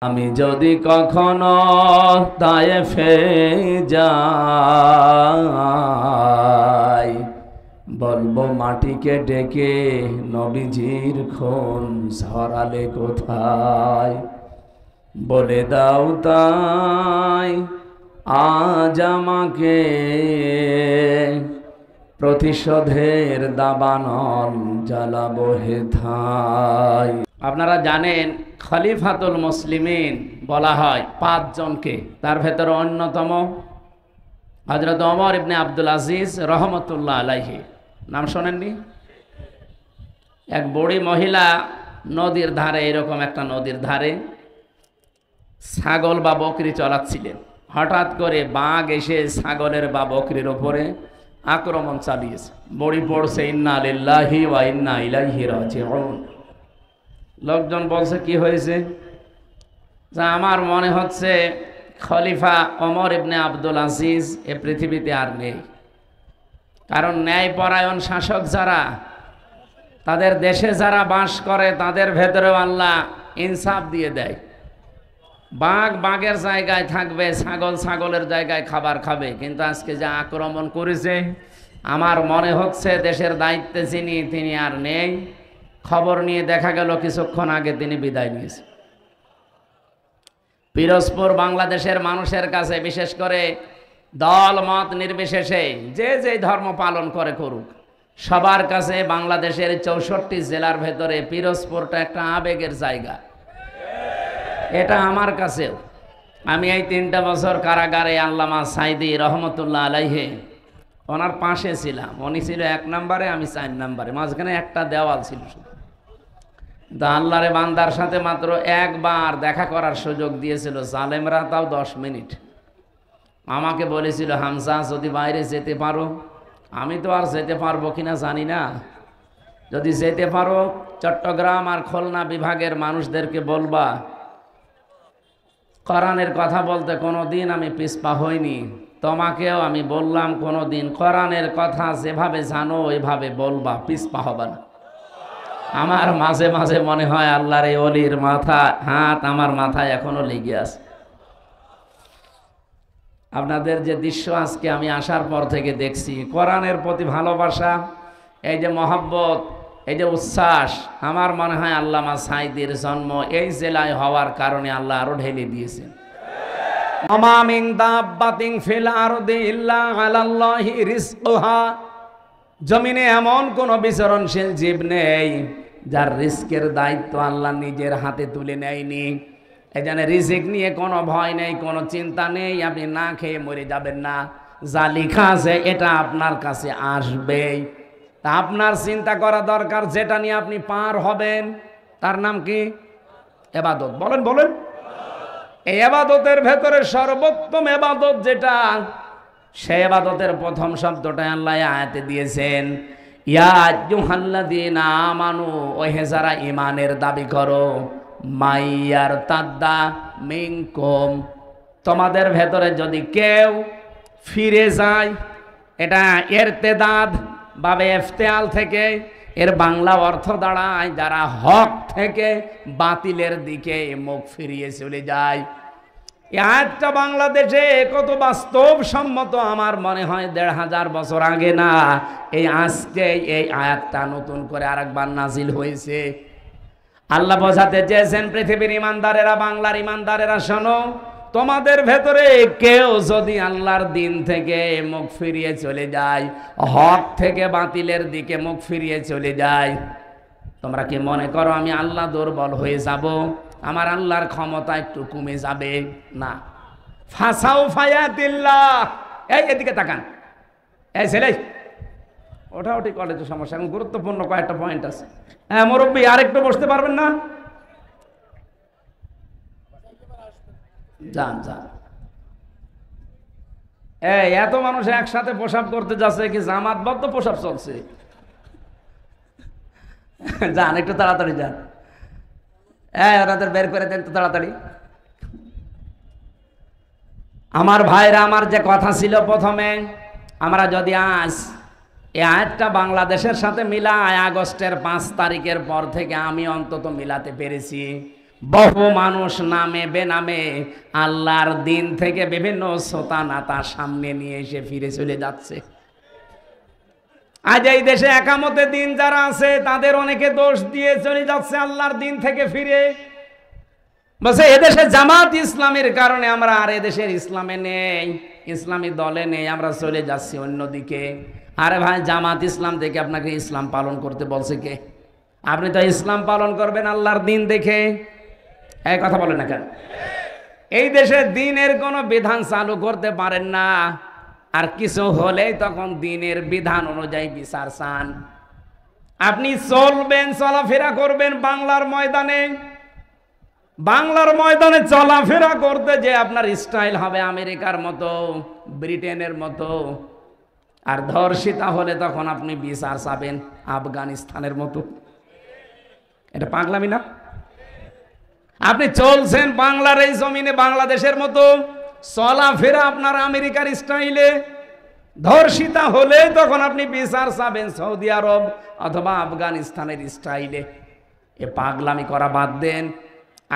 আমি যদি কখনো তায়েফে যাই, বলবো মাটিকে ডেকে নবীজির খুন ঝরালে কোথায়। বলে দাও তাই আজ আমাকে, প্রতিশোধের দাবানল জ্বালাবো হেথায়। আপনারা জানেন খলিফাতুল মুসলিমিন বলা হয় 5 জনকে, তার ভেতরে অন্যতম হযরত ওমর ইবনে আব্দুল আজিজ রহমতুল্লাহ আলাইহি। নাম শোনেননি? এক বুড়ি মহিলা নদীর ধারে, এরকম একটা নদীর ধারে ছাগল বা বকরি চলাচ্ছিলেন। হঠাৎ করে বাঘ এসে ছাগলের বা বকরির ওপরে আক্রমণ চালিয়েছে। বুড়ি পড়ছে ইন্না লিল্লাহি ওয়া ইন্না ইলাইহি রাজিউন। লোকজন বলছে কি হয়েছে? যা আমার মনে হচ্ছে খলিফা ওমর ইবনে আব্দুল আজিজ এ পৃথিবীতে আর নেই। কারণ ন্যায়পরায়ণ শাসক যারা, তাদের দেশে যারা বাস করে তাদের ভেতরেও আল্লাহ ইনসাফ দিয়ে দেয়। বাঘ বাঘের জায়গায় থাকবে, ছাগল ছাগলের জায়গায় খাবার খাবে। কিন্তু আজকে যা আক্রমণ করেছে, আমার মনে হচ্ছে দেশের দায়িত্বে যিনি, তিনি আর নেই। খবর নিয়ে দেখা গেল কিছুক্ষণ আগে তিনি বিদায় নিয়েছে। পিরোজপুর বাংলাদেশের মানুষের কাছে, বিশেষ করে দল মত নির্বিশেষে যে যে ধর্ম পালন করে করুক, সবার কাছে বাংলাদেশের 64 জেলার ভেতরে পিরোজপুরটা একটা আবেগের জায়গা। এটা আমার কাছেও। আমি এই 3টা বছর কারাগারে আল্লামা সাইদি রহমতুল্লাহ আলাইহি ওনার পাশে ছিলাম। উনি ছিল 1 নম্বরে, আমি 4 নম্বরে, মাঝখানে একটা দেওয়াল ছিল শুধু। আল্লাহরে বান্দার সাথে মাত্র একবার দেখা করার সুযোগ দিয়েছিল জালেমরা, তাও 10 মিনিট। আমাকে বলেছিল, হামজা যদি বাইরে যেতে পারো। আমি তো আর যেতে পারবো কিনা জানি না। যদি যেতে পারো চট্টগ্রাম আর খুলনা বিভাগের মানুষদেরকে বলবা কোরআনের কথা বলতে কোনো দিন আমি পিছপা হইনি। তোমাকেও আমি বললাম কোনো দিন কোরআনের কথা যেভাবে জানো ওইভাবে বলবা, পিছপা হবে না। আমার মাঝে মাঝে মনে হয় আল্লাহর এই ওলির হাত আমার মাথায় এখনো লেগে আছে। আপনাদের যে দৃশ্য আজকে আমি আসার পর থেকে দেখছি, কোরআনের প্রতি ভালোবাসা, এই যে মহব্বত, এই যে উচ্ছ্বাস, আমার মনে হয় আল্লামা সাইদির জন্ম এই জেলায় হওয়ার কারণে আল্লাহ আরো ঢেলে দিয়েছেন। আমা মিন দাব্বাতিন ফিল আরদি ইল্লা আলাল্লাহি রিজকুহা। জমিনে এমন কোন বিচরণশীল জীব নেই যার রিস্কের দায়িত্ব আল্লাহ নিজের হাতে তুলে নেয়নি। এখানে রিজিক নিয়ে কোনো ভয় নেই, কোনো চিন্তা নেই। আপনি না খেয়ে মরে যাবেন না, যা লেখা আছে এটা আপনার কাছে আসবেই। তা আপনার চিন্তা করা দরকার যেটা নিয়ে আপনি পার হবেন, তার নাম কি? ইবাদত। বলেন বলেন। এই ইবাদতের ভেতরে সর্বোত্তম ইবাদত যেটা, সেই ইবাদতের প্রথম শব্দটা আল্লাহ আয়াতে দিয়েছেন, ইয়া আইয়ুহাল্লাযীনা আমানু, ওহে যারা ঈমানের দাবি করো, মাইয়ার তাদ্দা মিনকুম, তোমাদের ভেতরে যদি কেউ ফিরে যায়। এটা ইরতেদাদ বাবে ইফতিআল থেকে, এর বাংলা অর্থ দাঁড়ায় যারা হক থেকে বাতিলের দিকে মুখ ফিরিয়ে চলে যায়। এই আয়াতটা বাংলাদেশে কত বাস্তবসম্মত আমার মনে হয় 1500 বছর আগে না, এই আজকে এই আয়াতটা নতুন করে আরেকবার নাজিল হয়েছে। আল্লাহ বোঝাতে চেয়েছেন পৃথিবীর ইমানদারেরা, বাংলার ইমানদারেরা, শোনো, তোমাদের ভেতরে কেউ যদি আল্লাহর দিন থেকে মুখ ফিরিয়ে চলে যায়, হক থেকে বাতিলের দিকে মুখ ফিরিয়ে চলে যায়, তোমরা কি মনে করো আমি আল্লাহ দুর্বল হয়ে যাব? আমার আল্লাহর ক্ষমতা একটু কমে যাবে? না। ফাসাউ ফায়াতিল্লাহ। এই এদিকে তাকান, এই ছেলে ওঠাউঠি কলেজে সমস্যা, এখন গুরুত্বপূর্ণ কয়েকটা পয়েন্ট আছে। হ্যাঁ মুরব্বী, আরেকটু বসতে পারবেন না? যান যান। এই এত মানুষ একসাথে প্রসাব করতে যাচ্ছে, কি জামাতবদ্ধ প্রসাব চলছে? যান একটু তাড়াতাড়ি যান। ওনাদের বের করে দেন তো তাড়াতাড়ি। আমার ভাইরা, আমার যে কথা ছিল প্রথমে, আমরা যদি আজ এই আয়াতটা বাংলাদেশের সাথে মিলায়, আগস্টের 5 তারিখের পর থেকে আমি অন্তত মিলাতে পেরেছি। বহু মানুষ নামে বেনামে আল্লাহর দিন থেকে বিভিন্ন শোতানাতা সামনে নিয়ে এসে ফিরে চলে যাচ্ছে। আজ এই দেশে একামতে দিন যারা আছে তাদের অনেকে দোষ দিয়ে চলে যাচ্ছে আল্লাহর দিন থেকে ফিরে। বলছে এদেশে জামাত ইসলামের কারণে আমরা আর এদেশের ইসলামে নেই, ইসলামী দলে নেই, আমরা চলে যাচ্ছি অন্যদিকে। আরে ভাই, জামাত ইসলাম থেকে আপনাকে ইসলাম পালন করতে বলছে কে? আপনি তো ইসলাম পালন করবেন আল্লাহর দিন দেখে। এই কথা বলেন না কেন? এই দেশে দিনের কোনো বিধান চালু করতে পারেন না, আর কিছু হলেই তখন দিনের বিধান অনুযায়ী বিচার চান। আপনি চলবেন, চলাফেরা করবেন বাংলার ময়দানে, বাংলার ময়দানে চলাফেরা করতে যে আপনার স্টাইল হবে আমেরিকার মতো, ব্রিটেনের মতো, আর ধর্ষিতা হলে তখন আপনি বিচার চাবেন আফগানিস্তানের মতো। এটা পাগলামি না? আপনি চলছেন বাংলার এই জমিনে বাংলাদেশের মতো, চলাফেরা আপনার আমেরিকার স্টাইলে, ধর্ষিতা হলে তখন আপনি বিচার চাবেন সৌদি আরব অথবা আফগানিস্তানের স্টাইলে। এ পাগলামি করা বাদ দেন।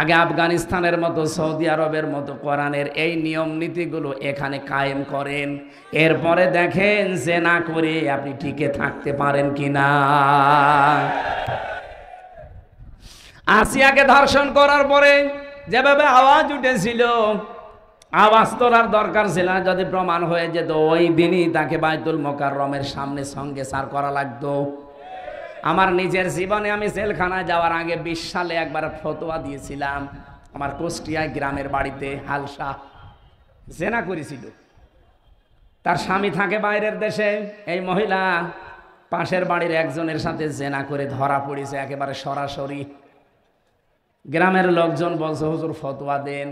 আগে আফগানিস্তানের মতো, সৌদি আরবের মতো কোরআনের এই নিয়ম নীতিগুলো এখানে কায়েম করেন, এরপরে দেখেন যে না করে আপনি টিকে থাকতে পারেন কিনা। আসিয়াকে ধর্ষণ করার পরে যেভাবে আওয়াজ উঠেছিল, আওয়াজ তোলার দরকার ছিল না। যদি প্রমাণ হয়ে যেত ওই দিনই তাকে বাইতুল মোকাররমের সামনে সঙ্গে সার করা লাগতো। আমার নিজের জীবনে আমি জেলখানায় যাওয়ার আগে 20 সালে একবার ফতোয়া দিয়েছিলাম। আমার কুষ্টিয়ায় গ্রামের বাড়িতে হালসা জেনা করেছিল, তার স্বামী থাকে বাইরের দেশে। এই মহিলা পাশের বাড়ির একজনের সাথে জেনা করে ধরা পড়েছে একেবারে সরাসরি। গ্রামের লোকজন বলছে হুজুর ফতোয়া দেন,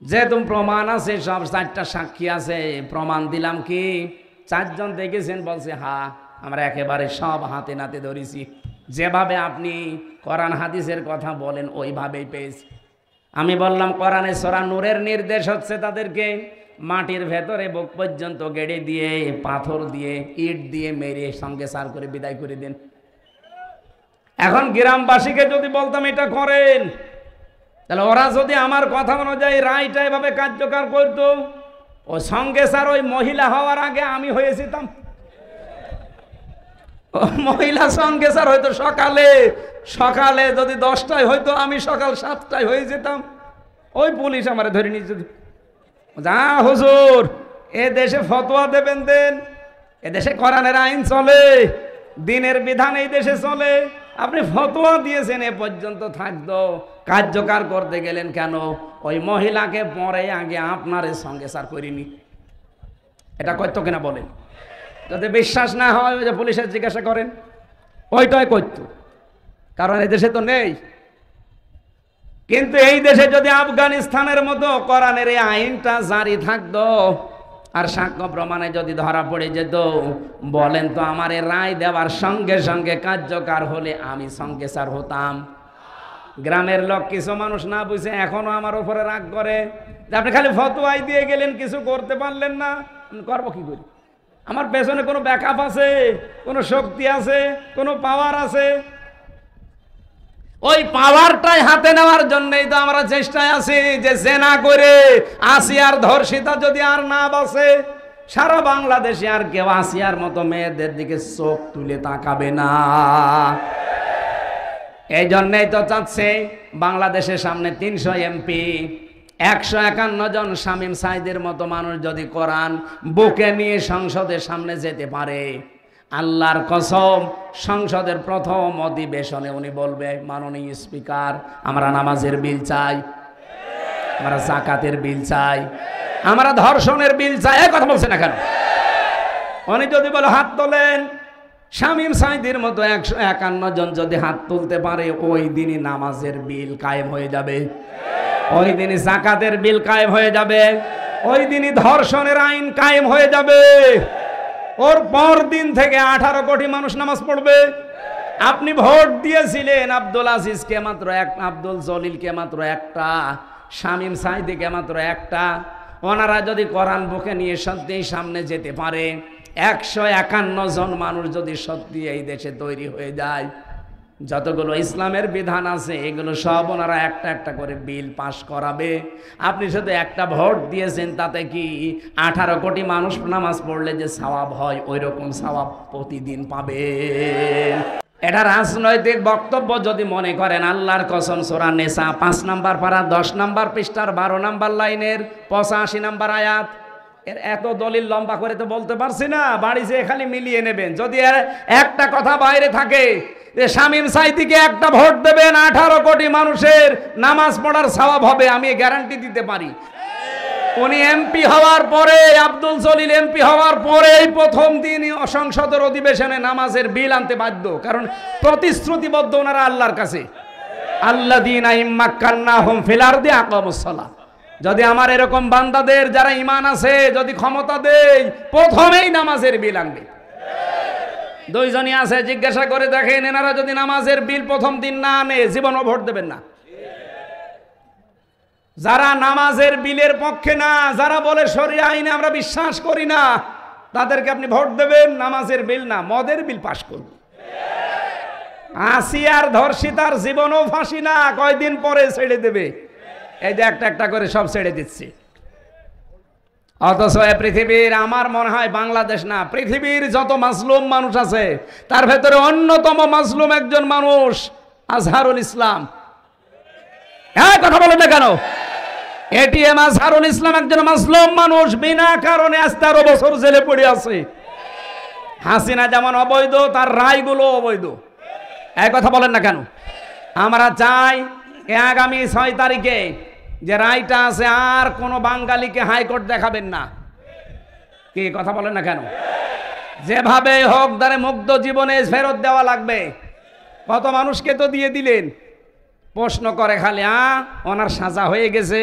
যেহেতু প্রমাণ আছে, সব 4টা সাক্ষী আছে, প্রমাণ দিলাম কি? 4 জন দেখেছেন? বলছে হ্যাঁ, আমরা একেবারে সব হাতে নাতে ধরেছি, যেভাবে আপনি কোরআন হাদিসের কথা বলেন ওইভাবেই পেয়েছি। আমি বললাম কোরআনে সূরা নূরের নির্দেশ হচ্ছে তাদেরকে মাটির ভেতরে বুক পর্যন্ত গেড়ে দিয়ে, পাথর দিয়ে, ইট দিয়ে মেরে সঙ্গে সার করে বিদায় করে দেন। এখন গ্রামবাসীকে যদি বলতাম এটা করেন, তাহলে ওরা যদি আমার কথা অনুযায়ী রায়টা এভাবে কার্যকর করতো, ও সঙ্গে স্যার ওই মহিলা হওয়ার আগে আমি হয়ে যেতাম। মহিলা সঙ্গে স্যার হয়তো সকালে সকালে যদি 10টায় হয়তো আমি সকাল 7টায় হয়ে যেতাম। ওই পুলিশ আমার ধরে নিয়ে যেত। যা হুজুর, এ দেশে ফতোয়া দেবেন দেন, এ দেশে কোরআনের আইন চলে, দিনের বিধান এই দেশে চলে। আপনি ফতোয়া দিয়েছেন, এ পর্যন্ত থাকতো, কার্যকর করতে গেলেন কেন? ওই মহিলাকে পরে আগে আপনার সঙ্গে স্যার করিনি। এটা করতো কিনা বলেন? যদি বিশ্বাস না হয় ওই যে পুলিশের জিজ্ঞাসা করেন, ওইটাই করতো, কারণ এই দেশে তো নেই। কিন্তু এই দেশে যদি আফগানিস্তানের মতো কোরআনের এই আইনটা জারি থাকতো, আর সাক্ষ্য প্রমাণে যদি ধরা পড়ে যেত, বলেন তো আমার এই রায় দেওয়ার সঙ্গে সঙ্গে কার্যকর হলে আমি সঙ্গে স্যার হতাম। গ্রামের লোক কিছু মানুষ না বুঝে এখনো আমার উপরে রাগ করে যে আপনি খালি ফতোয়াই দিয়ে গেলেন, কিছু করতে পারলেন না। করবো কি করি? আমার পেছনে কোনো ব্যাকআপ আছে, কোনো শক্তি আছে, কোনো পাওয়ার আছে। ওই পাওয়ারটাই হাতে নেওয়ার জন্যই তো আমরা চেষ্টায় আছি যে জেনা করে আসিয়ার ধর্ষিতা যদি আর না বাঁচে, সারা বাংলাদেশে আর কেউ আসিয়ার মতো মেয়েদের দিকে চোখ তুলে তাকাবে না। এই জন্যই তো চাচ্ছে বাংলাদেশের সামনে 300 এমপি, 151 জন শামীম সাইদের মতো মানুষ যদি কোরআন বুকে নিয়ে সংসদের সামনে যেতে পারে, আল্লাহর কসম সংসদের প্রথম অধিবেশনে উনি বলবে, মাননীয় স্পিকার, আমরা নামাজের বিল চাই, আমরা যাকাতের বিল চাই, আমরা ধর্ষণের বিল চাই। এই কথা বলছে না কেন? উনি যদি বলে হাত তোলেন, শামীম সাইদের মতো 151 জন যদি হাত তুলতে পারে, ওই দিনই নামাজের বিল কায়েম হয়ে যাবে, ওই দিনই যাকাতের বিল কায়েম হয়ে যাবে, ওই দিনই ধর্ষণের আইন কায়েম হয়ে যাবে। ওর পর দিন থেকে 18 কোটি মানুষ নামাজ পড়বে। আপনি ভোট দিয়েছিলেন আব্দুল আজিজকে মাত্র একটা, আব্দুল জলিলকে মাত্র একটা, শামীম সাইদিকে মাত্র একটা। ওনারা যদি কোরআন বুকে নিয়ে সত্যিই সামনে যেতে পারে, 151 জন মানুষ যদি সত্যি এই দেশে তৈরি হয়ে যায়, যতগুলো ইসলামের বিধান আছে এগুলো সব ওনারা একটা একটা করে বিল পাস করাবে। আপনি শুধু একটা ভোট দিয়েছেন, তাতে কি 18 কোটি মানুষ নামাজ পড়লে যে সওয়াব হয় ওই রকম সওয়াব প্রতিদিন পাবেন। এটা রাজনৈতিক বক্তব্য যদি মনে করেন, আল্লাহর কসম, সূরা নিসা 5 নম্বর পারা 10 নম্বর পৃষ্ঠার 12 নম্বর লাইনের 85 নম্বর আয়াত। এর এত দলিল লম্বা করে তো বলতে পারছি না, বাড়ি যেয়ে খালি মিলিয়ে নেবেন। যদি এর একটা কথা বাইরে থাকে যে শামীম সাঈদীকে একটা ভোট দেবেন 18 কোটি মানুষের নামাজ পড়ার সওয়াব হবে, আমি গ্যারান্টি দিতে পারি। উনি এমপি হওয়ার পরে, আব্দুল জলিল এমপি হওয়ার পরেই প্রথম দিন সংসদের অধিবেশনে নামাজের বিল আনতে বাধ্য, কারণ প্রতিশ্রুতিবদ্ধ ওনারা আল্লাহর কাছে, আল্লাযীনা ইম্মাক্কান্নাহুম ফিল আরদি আকামুস সালাহ। যদি আমার এরকম বান্দাদের যারা ঈমান আছে যদি ক্ষমতা দেই, প্রথমেই নামাজের বিল আনবে। দুইজনই আছে, জিজ্ঞাসা করে দেখেন, এনারা যদি নামাজের বিল প্রথম দিন না আনে জীবনও ভোট দেবেন না। যারা নামাজের বিলের পক্ষে না, যারা বলে শরিয়া আইনে আমরা বিশ্বাস করি না, তাদেরকে আপনি ভোট দেবেন, নামাজের বিল না মদের বিল পাশ করব। আসিয়ার ধর্ষিতার জীবনও ফাঁসি না, কয়দিন পরে ছেড়ে দেবে। এই যে একটা একটা করে সব ছেড়ে দিচ্ছে। অথচ পৃথিবীর, আমার মনে হয় বাংলাদেশ না, পৃথিবীর যত মাজলুম মানুষ আছে তার ভেতরে অন্যতম মাজলুম একজন মানুষ আজহারুল ইসলাম। হ্যাঁ, কথা বলেন না কেন? এটিএম আজহারুল ইসলাম একজন মাজলুম মানুষ, বিনা কারণে আজ 13 বছর জেলে পড়ে আছে। হাসিনা যেমন অবৈধ, তার রায়গুলো অবৈধ। এই কথা বলেন না কেন? আমরা চাই আগামী 6 তারিখে যে রায়টা আছে, আর কোনো বাঙালিকে হাইকোর্ট দেখাবেন না। কি কথা বলেন না কেন? যেভাবে হোক তারে মুক্ত জীবনে ফেরত দেওয়া লাগবে। কত মানুষকে তো দিয়ে দিলেন। প্রশ্ন করে খালি, ওনার সাজা হয়ে গেছে,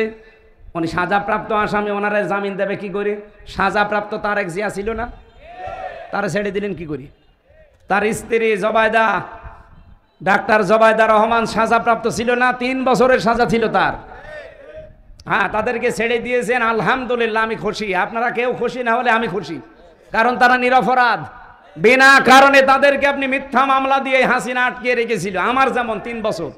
উনি সাজাপ্রাপ্ত আসামি, ওনারে জামিন দেবে কি করে? সাজাপ্রাপ্ত তারেক জিয়া ছিল না, তারা ছেড়ে দিলেন কি করে? তার স্ত্রী জবায়দা, ডাক্তার জবায়দা রহমান সাজাপ্রাপ্ত ছিল না, 3 বছরের সাজা ছিল তার। হ্যাঁ, তাদেরকে ছেড়ে দিয়েছেন, আলহামদুলিল্লাহ, আমি খুশি। আপনারা কেউ খুশি না হলে আমি খুশি, কারণ তারা নিরপরাধ। বিনা কারণে তাদেরকে আপনি মিথ্যা মামলা দিয়ে হাসিনা আটকে রেখেছিল। আমার যেমন 3 বছর,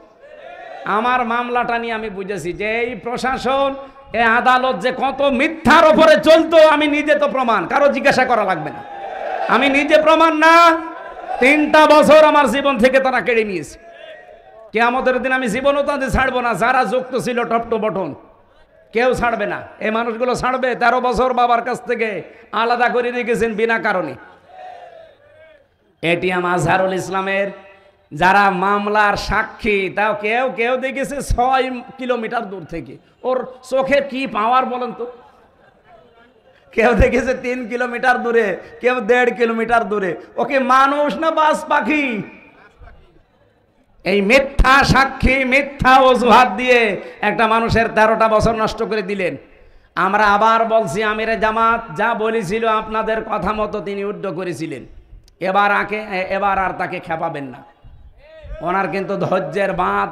আমার মামলাটা নিয়ে আমি বুঝেছি যে এই প্রশাসন, এই আদালত যে কত মিথ্যার ওপরে চলতো, আমি নিজে তো প্রমাণ, কারো জিজ্ঞাসা করা লাগবে না, আমি নিজে প্রমাণ না। 3টা বছর আমার জীবন থেকে তারা কেড়ে নিয়েছে। কিয়ামতের দিন আমি জীবনও তাদের ছাড়বো না। যারা যুক্ত ছিল টপ টু বটন, কেউ ছাড়বে না। এই মানুষগুলো ছাড়বে? 13 বছর বাবার কাছ থেকে আলাদা করে রেখেছেন বিনা কারণে। এটিএম আজহারুল ইসলামের যারা মামলার সাক্ষী, তাও কেউ কেউ দেখেছে 6 কিলোমিটার দূর থেকে। ওর চোখে কি পাওয়ার বলেন তো? কেউ দেখেছে 3 কিলোমিটার দূরে, কেউ 1.5 কিলোমিটার দূরে। ওকে মানুষ না বাস পাখি? এই মিথ্যা সাক্ষী, মিথ্যা অজুহাত দিয়ে একটা মানুষের 13টা বছর নষ্ট করে দিলেন। আমরা আবার বলছি, আমিরে জামাত যা বলেছিল আপনাদের কথা মতো তিনি উদ্ধ করেছিলেন। এবার আর তাকে খেপাবেন না। ওনার কিন্তু ধৈর্যের বাঁধ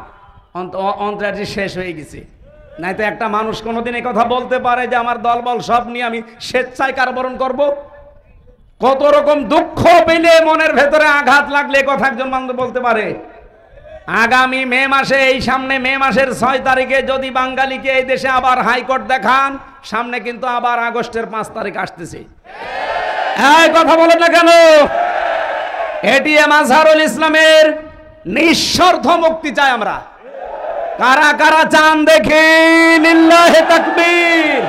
অন্তরে শেষ হয়ে গেছে। নাই তো একটা মানুষ কোনোদিন এই কথা বলতে পারে যে আমার দলবল সব নিয়ে আমি স্বেচ্ছায় কারাবরণ করব? কত রকম দুঃখ পেলে, মনের ভেতরে আঘাত লাগলে কথা একজন মানুষ বলতে পারে? আগামী মে মাসে, এই সামনে মে মাসের 6 তারিখে যদি বাঙালিকে এই দেশে আবার হাইকোর্ট দেখান, সামনে কিন্তু আবার আগস্টের 5 তারিখ আসতেছে। এই কথা বলেন না কেন? এটিএম আজহারুল ইসলামের নিঃশর্ত মুক্তি চাই আমরা। কারা কারা চান দেখি? লিল্লাহে তাকবীর,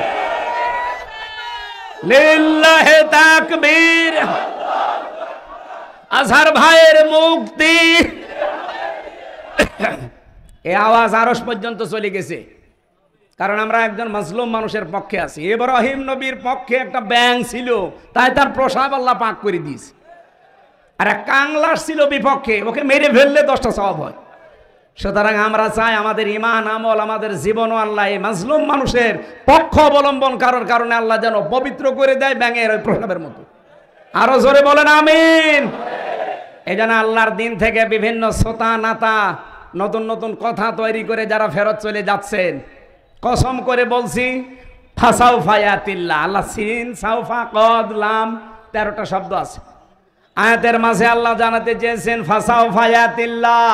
লিল্লাহে তাকবীর। আজহার ভাইয়ের মুক্তি। এই আওয়াজ আরশ পর্যন্ত চলে গেছে, কারণ আমরা একজন মাজলুম মানুষের পক্ষে আছি। ইব্রাহিম নবীর পক্ষে একটা ব্যাঙ ছিল, তাই তার প্রসাব আল্লাহ পাক করে দিয়েছে। আর এক কাংলাস ছিল বিপক্ষে, ওকে মেরে ফেললে 10টা সওয়াব হয়। সুতরাং আমরা চাই আমাদের ঈমান আমল, আমাদের জীবনও আল্লাহ এই মাজলুম মানুষের পক্ষ অবলম্বন করার কারণে আল্লাহ যেন পবিত্র করে দেয় ব্যাঙের ওই প্রসাবের মতো। আরো জোরে বলেন আমিন। এই জন্য আল্লাহর দিন থেকে বিভিন্ন সোতা নাতা, নতুন নতুন কথা তৈরি করে যারা ফেরত চলে যাচ্ছেন, কসম করে বলছি, ফাসাউফা ইয়াতিল্লাহ, আল্লাহ সিন সাউফা কদ লাম 13টা শব্দ আছে। আয়াতের মাঝে আল্লাহ জানাতে চেয়েছেন ফাসাও ফায়াতিল্লাহ,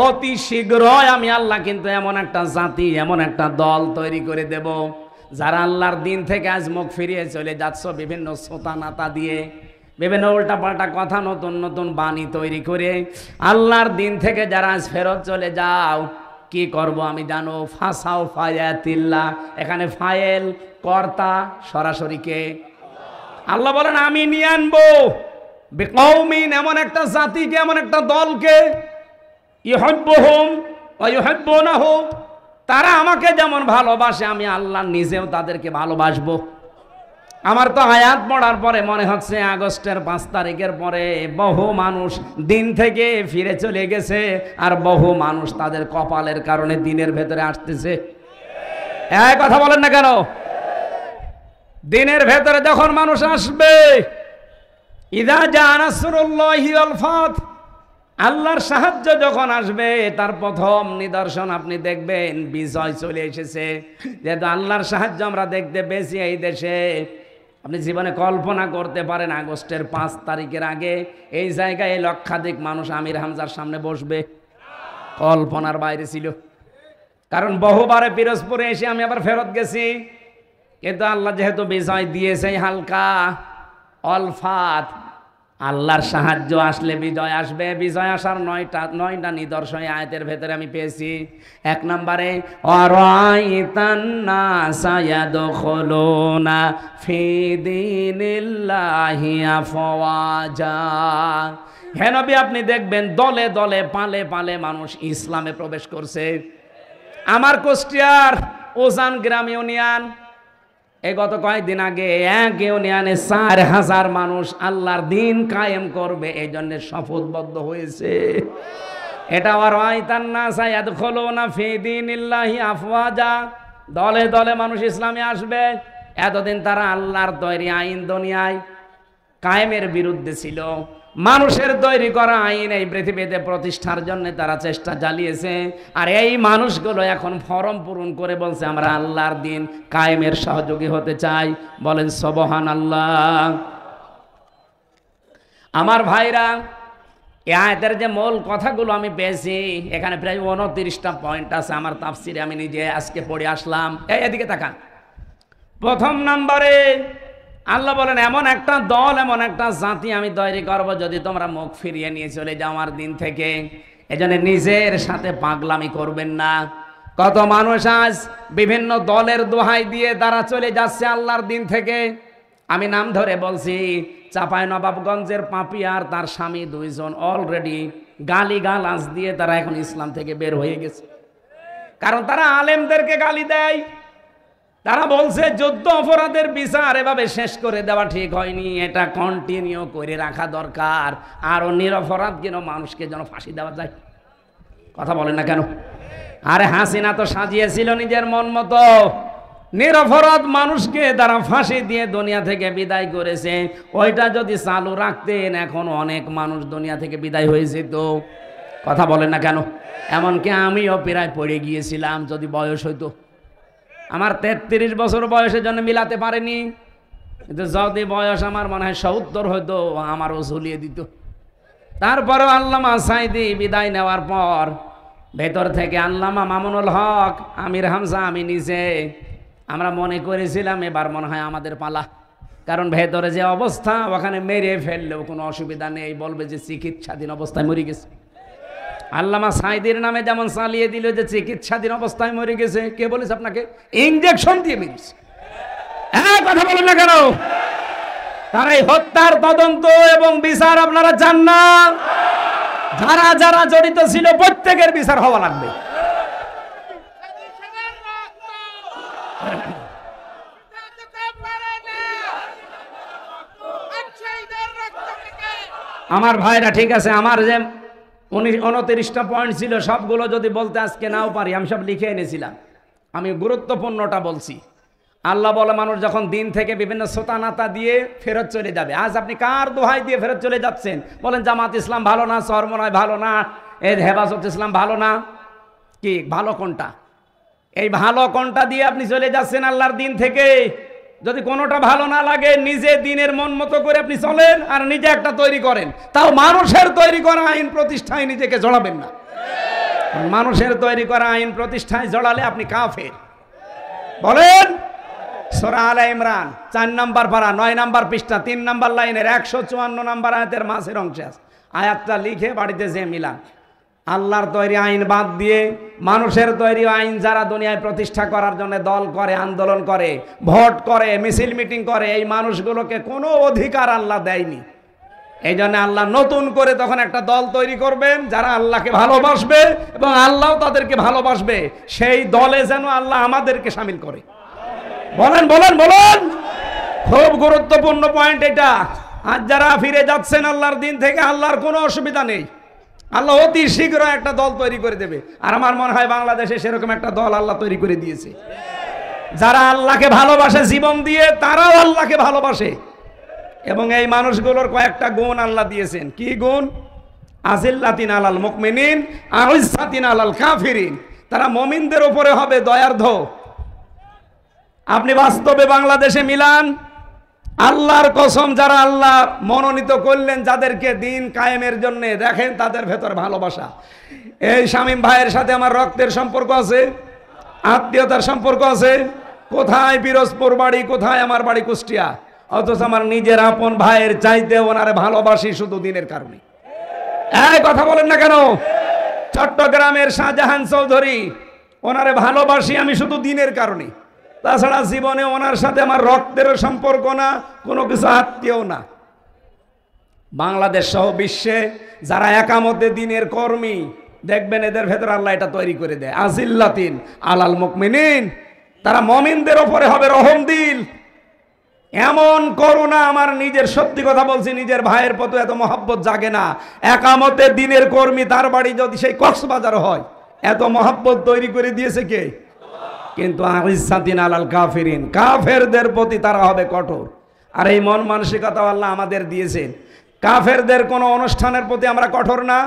অতি শীঘ্রই আমি আল্লাহ কিন্তু এমন একটা জাতি, এমন একটা দল তৈরি করে দেব, যারা আল্লাহর দিন থেকে আজ মুখ ফিরিয়ে চলে যাচ্ছ বিভিন্ন সোতা নাতা দিয়ে, বিভিন্ন উল্টাপাল্টা কথা, নতুন নতুন বাণী তৈরি করে আল্লাহর দিন থেকে যারা আজ ফেরত চলে যাও, কি করব আমি জানো? ফাসাও ফায়াতিল্লাহ, এখানে ফায়েল কর্তা সরাসরি কে? আল্লাহ বলেন আমি নিয়ে আনবো বিকৌমিন, এমন একটা জাতিকে, এমন একটা দলকে, ইউহিব্বুহুম ওয়া ইউহিব্বুনাহু, তারা আমাকে যেমন ভালোবাসে আমি আল্লাহ নিজেও তাদেরকে ভালোবাসবো। আমার তো আয়াত পড়ার পরে মনে হচ্ছে আগস্টের 5 তারিখের পরে বহু মানুষ দিন থেকে ফিরে চলে গেছে, আর বহু মানুষ তাদের কপালের কারণে দিনের ভেতরে আসতেছে। এই কথা বলেন না কেন? দিনের ভেতরে যখন মানুষ আসবে, ইযা জা নাসরুল্লাহি ওয়াল ফাত, আল্লাহর সাহায্য যখন আসবে, তার প্রথম নিদর্শন আপনি দেখবেন বিজয় চলে এসেছে। যেহেতু আল্লাহর সাহায্য আমরা দেখতে পেয়েছি এই দেশে, আপনি জীবনে কল্পনা করতে পারেন আগস্টের 5 তারিখের আগে এই জায়গায় লক্ষাধিক মানুষ আমির হামজার সামনে বসবে? কল্পনার বাইরে ছিল। কারণ বহুবারে পিরোজপুরে এসে আমি আবার ফেরত গেছি, কিন্তু আল্লাহ যেহেতু বিজয় দিয়েছে হালকা অলফাত, আল্লাহর সাহায্য আসলে বিজয় আসবে। বিজয় আসার 9টা নিদর্শন আয়াতের ভেতরে আমি পেয়েছি। 1 নম্বরে আরাইতান নাসা ইয়াদখুলুনা ফি দীনিল্লাহি আফওয়াজা, হে নবী আপনি দেখবেন দলে দলে পালে পালে মানুষ ইসলামে প্রবেশ করছে। আমার কুষ্টিয়ার ওজান গ্রাম ইউনিয়ন, এই গত কয়েকদিন আগে এক ইউনিয়নে 4000 মানুষ আল্লাহর দিন কায়েম করবে, এই জন্য শপথবদ্ধ হয়েছে। এটা ওয়ারাইতান নাসা ইয়াদখুলুনা ফি দীনিল্লাহি আফওয়াজা, দলে দলে মানুষ ইসলামে আসবে। এতদিন তারা আল্লাহর তৈরি আইন দুনিয়ায় কায়েমের বিরুদ্ধে ছিল। মানুষের তৈরি করা আইন এই পৃথিবীতে প্রতিষ্ঠার জন্য তারা চেষ্টা চালিয়েছে, আর এই মানুষগুলো এখন ফরম পূরণ করে বলছে আমরা আল্লাহর দিন কায়েমের সহযোগী হতে চাই। বলেন সুবহানাল্লাহ। আমার ভাইরা, এই আয়াতের যে মূল কথাগুলো আমি পেয়েছি, এখানে প্রায় 29টা পয়েন্ট আছে আমার তাফসিরে, আমি নিজে আজকে পড়ে আসলাম। এদিকে তাকান। প্রথম নম্বরে আল্লাহ বলেন এমন একটা দল, এমন একটা জাতি আমি তৈরি করব যদি তোমরা মুখ ফিরিয়ে নিয়ে চলে যাও আমার দিন থেকে। এজন্য নিজের সাথে পাগলামি করবেন না। কত মানুষ আজ বিভিন্ন দলের দোহাই দিয়ে তারা চলে যাচ্ছে আল্লাহর দিন থেকে। আমি নাম ধরে বলছি, চাঁপাইনবাবগঞ্জের পাপিয়ার তার স্বামী 2 জন অলরেডি গালিগালাজ দিয়ে তারা এখন ইসলাম থেকে বের হয়ে গেছে। কারণ তারা আলেমদেরকে গালি দেয়। তারা বলছে যুদ্ধ অপরাধের বিচার এভাবে শেষ করে দেওয়া ঠিক হয়নি, এটা কন্টিনিউ করে রাখা দরকার। আরও নিরপরাধ যেন মানুষকে যেন ফাঁসি দেওয়া যায়। কথা বলেন না কেন? আরে হাসিনা তো সাজিয়েছিল নিজের মন মতো, নিরপরাধ মানুষকে তারা ফাঁসি দিয়ে দুনিয়া থেকে বিদায় করেছে। ওইটা যদি চালু রাখতেন এখন অনেক মানুষ দুনিয়া থেকে বিদায় হয়ে যেত। কথা বলেন না কেন? এমনকি আমিও প্রায় পড়ে গিয়েছিলাম যদি বয়স হইতো। আমার 33 বছর বয়সের জন্য মিলাতে পারেনি, কিন্তু যদি বয়স আমার মনে হয় 70 হইতো আমারও ঝুলিয়ে দিত। তারপরেও আল্লামা সাইদি বিদায় নেওয়ার পর ভেতর থেকে আল্লামা মামুনুল হক, আমির হামজা, আমি নিজে আমরা মনে করেছিলাম এবার মনে হয় আমাদের পালা। কারণ ভেতরে যে অবস্থা, ওখানে মেরে ফেললেও কোনো অসুবিধা নেই, বলবে যে চিকিৎসাধীন অবস্থায় মরে গেছে। আল্লামা সাইদির নামে যেমন চালিয়ে দিল যে চিকিৎসাধীন অবস্থায় মরে গেছে। কে বলেছে আপনাকে? ইনজেকশন দিয়ে মেরেছে। হ্যাঁ, কথা বলেন না কেন? তার এই হত্যার তদন্ত এবং বিচার আপনারা চান না? যারা যারা জড়িত ছিল প্রত্যেকের বিচার হওয়া লাগবে। আমার ভাইরা, ঠিক আছে, আমার যে 29টা পয়েন্ট ছিল সবগুলো যদি বলতে আজকে নাও পারি, আমি সব লিখে এনেছিলাম। আমি গুরুত্বপূর্ণটা বলছি। আল্লাহ বলে মানুষ যখন দিন থেকে বিভিন্ন সোতানাতা দিয়ে ফেরত চলে যাবে। আজ আপনি কার দোহাই দিয়ে ফেরত চলে যাচ্ছেন? বলেন জামাত ইসলাম ভালো না, চরমনায় ভালো না, এই হেফাজত ইসলাম ভালো না। কি ভালো কোনটা? এই ভালো কোনটা দিয়ে আপনি চলে যাচ্ছেন আল্লাহর দিন থেকে? যদি কোনোটা ভালো না লাগে নিজে দিনের মন মতো করে আপনি চলেন আর নিজে একটা তৈরি করেন, তাও মানুষের তৈরি করা আইন প্রতিষ্ঠায় নিজেকে জড়াবেন না। মানুষের তৈরি করা আইন প্রতিষ্ঠায় জড়ালে আপনি কাফের। বলেন সূরা আলে ইমরান 4 নম্বর পারা 9 নম্বর পৃষ্ঠা 3 নম্বর লাইনের 154 নম্বর আয়াতের মাঝের অংশে আছে। আয়াতটা লিখে বাড়িতে যে মিলান। আল্লাহর তৈরি আইন বাদ দিয়ে মানুষের তৈরি আইন যারা দুনিয়ায় প্রতিষ্ঠা করার জন্য দল করে, আন্দোলন করে, ভোট করে, মিছিল মিটিং করে, এই মানুষগুলোকে কোনো অধিকার আল্লাহ দেয়নি। এই জন্য আল্লাহ নতুন করে তখন একটা দল তৈরি করবেন যারা আল্লাহকে ভালোবাসবে এবং আল্লাহ তাদেরকে ভালোবাসবে। সেই দলে যেন আল্লাহ আমাদেরকে শামিল করে। বলেন বলেন বলেন, খুব গুরুত্বপূর্ণ পয়েন্ট এটা। আজ যারা ফিরে যাচ্ছেন আল্লাহর দিন থেকে, আল্লাহর কোনো অসুবিধা নেই, আল্লাহ অতি শীঘ্র একটা দল তৈরি করে দেবে। আর আমার মনে হয় বাংলাদেশে সেরকম একটা দল আল্লাহ তৈরি করে দিয়েছে। যারা আল্লাহকে ভালোবাসে জীবন দিয়ে, তারাও আল্লাহকে ভালোবাসে। এবং এই মানুষগুলোর কয়েকটা গুণ আল্লাহ দিয়েছেন। কি গুণ? আজিল্লাতিন আলাল মুমিনিন আইজ্জাতিন আলাল কাফিরিন। তারা মুমিনদের উপরে হবে দয়ার্ধ। আপনি বাস্তবে বাংলাদেশে মিলান, আল্লাহর কসম, যারা আল্লাহ মনোনীত করলেন যাদেরকে দিন কায়েমের জন্য, দেখেন তাদের ভেতর ভালোবাসা। এই শামীম ভাইয়ের সাথে আমার রক্তের সম্পর্ক আছে, আত্মীয়তার সম্পর্ক আছে। কোথায় পিরোজপুর বাড়ি, কোথায় আমার বাড়ি কুষ্টিয়া, অথচ আমার নিজের আপন ভাইয়ের চাইতে ওনারে ভালোবাসি শুধু দিনের কারণে। এই কথা বলেন না কেন? চট্টগ্রামের শাহজাহান চৌধুরী, ওনারে ভালোবাসি আমি শুধু দিনের কারণে। তাছাড়া জীবনে ওনার সাথে আমার রক্তের সম্পর্ক না, কোনো কিছু আত্মীয় না। বাংলাদেশ সহ বিশ্বে যারা একামতে দিনের কর্মী, দেখবেন এদের ভেতর আল্লাহ এটা তৈরি করে দেয়। আজিল্লাতিন আলাল মুমিনিন, তারা মুমিনদের উপরে হবে রহম দিল। এমন করুণা, আমার নিজের সত্যি কথা বলছি, নিজের ভাইয়ের প্রতি এত মহব্বত জাগে না। একামতে দিনের কর্মী, তার বাড়ি যদি সেই কক্সবাজার হয়, এত মহব্বত তৈরি করে দিয়েছে কে? কিন্তু আইজ্জাতিন আলাল কাফিরিন, কাফেরদের প্রতি তারা হবে কঠোর। আর এই মন মানসিকতা আল্লাহ আমাদের দিয়েছেন। কাফেরদের কোনো অনুষ্ঠানের প্রতি আমরা কঠোর না।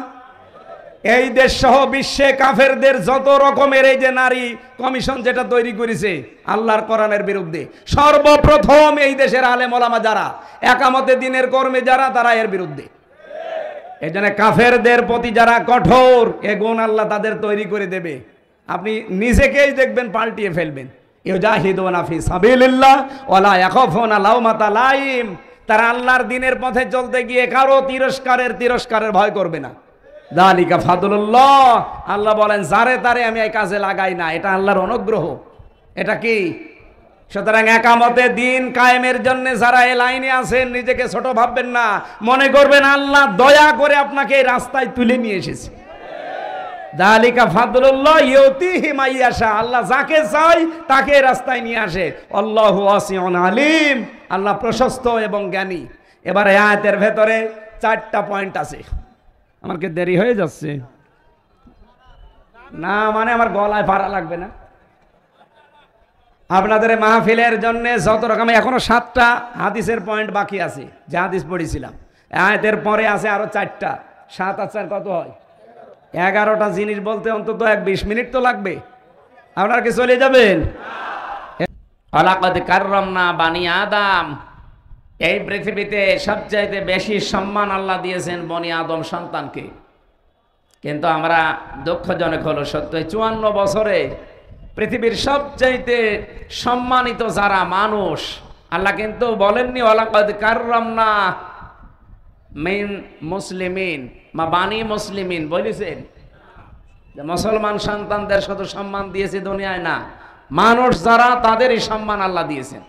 এই দেশ সহ বিশ্বে কাফেরদের যত রকমের এই যে নারী কমিশন যেটা তৈরি করেছে আল্লাহর কোরআনের বিরুদ্ধে, সর্বপ্রথম এই দেশের আলেম ওলামা যারা একামতে দিনের কর্মী যারা, তারা এর বিরুদ্ধে। এই জন্য কাফেরদের প্রতি যারা কঠোর, এ গুণ আল্লাহ তাদের তৈরি করে দেবে। আপনি নিজেকেই দেখবেন পাল্টিয়ে ফেলবেন। ইউজাহিদুনা ফি সাবিলিল্লাহ ওয়ালা ইয়াখাফুনা লাওমাতা লাইম। তারা আল্লাহর দিনের পথে চলতে গিয়ে কারো তিরস্কারের ভয় করবে না। যালিকা ফাদলুল্লাহ, আল্লাহ বলেন যারে তারে আমি এই কাজে লাগাই না, এটা আল্লাহর অনুগ্রহ। এটা কি? সুতরাং একামতে দিন কায়েমের জন্য যারা এই লাইনে আছেন, নিজেকে ছোট ভাববেন না, মনে করবেন আল্লাহ দয়া করে আপনাকে এই রাস্তায় তুলে নিয়ে এসেছে। যালিকা ফাদলুল্লাহ ইউতিহি মাইয়াশা, আল্লাহ যাকে চায় তাকে রাস্তায় নিয়ে আসে। আল্লাহু ওয়াসিউন আলিম, আল্লাহ প্রশস্ত এবং জ্ঞানী। এবারে আয়াতের ভেতরে 4টা পয়েন্ট আছে। আমার কি দেরি হয়ে যাচ্ছে না? মানে আমার গলায় পারা লাগবে না আপনাদের মাহফিলের জন্য যত রকম। এখনো 7টা হাদিসের পয়েন্ট বাকি আছে, যে হাদিস পড়েছিলাম। আয়াতের পরে আছে আরো 4টা। 7 আর 4 কত হয়? 11টা জিনিস বলতে অন্তত 20 মিনিট তো লাগবে। আপনারা কি চলে যাবেন? ওয়ালাকাদ কাররামনা বানি আদম, এই পৃথিবীতে সবচাইতে বেশি সম্মান আল্লাহ দিয়েছেন বনি আদম সন্তানকে। কিন্তু আমরা দুঃখজনক হলো সত্য, 54 বছরে পৃথিবীর সবচাইতে সম্মানিত যারা মানুষ, আল্লাহ কিন্তু বলেননি ওয়ালাকাদ কাররামনা মিন মুসলিমিন মা বানি মুসলিমিন, বলেছেন যে মুসলমান সন্তানদের শুধু সম্মান দিয়েছে দুনিয়ায় না, মানুষ যারা তাদেরই সম্মান আল্লাহ দিয়েছেন।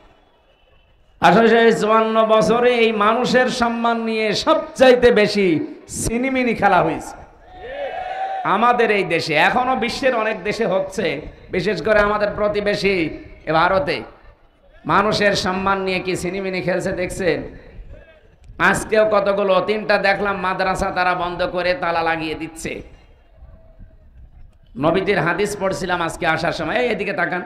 আসলে 54 বছরে এই মানুষের সম্মান নিয়ে সবচাইতে বেশি সিনেমিনি খেলা হয়েছে আমাদের এই দেশে। এখনো বিশ্বের অনেক দেশে হচ্ছে, বিশেষ করে আমাদের প্রতিবেশী ভারতে মানুষের সম্মান নিয়ে কি সিনেমিনি খেলছে দেখছেন? আজকেও কতগুলো, 3টা দেখলাম মাদ্রাসা তারা বন্ধ করে তালা লাগিয়ে দিচ্ছে। নবীজির হাদিস পড়ছিলাম আজকে আসার সময়, এদিকে তাকান।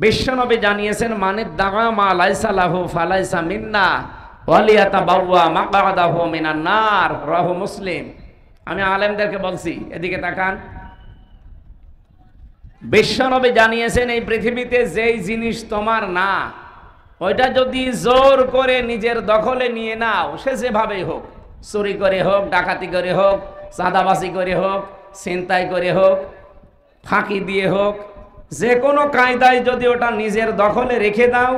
বিশ্বনবী জানিয়েছেন মানে দাগা মা লাইসা লাহু ফালাইসা মিন্না ওয়ালিয়াতাবাওয়া মাকআদাহু মিনান নার, রাহু মুসলিম। আমি আলেমদেরকে বলছি, এদিকে তাকান। বিশ্বনবী জানিয়েছেন এই পৃথিবীতে যেই জিনিস তোমার না, ওইটা যদি জোর করে নিজের দখলে নিয়ে নাও, সে যেভাবেই হোক, চুরি করে হোক, ডাকাতি করে হোক, চাঁদাবাজি করে হোক, ছিনতাই করে হোক, ফাঁকি দিয়ে হোক, যে কোনো কায়দায় যদি ওটা নিজের দখলে রেখে দাও,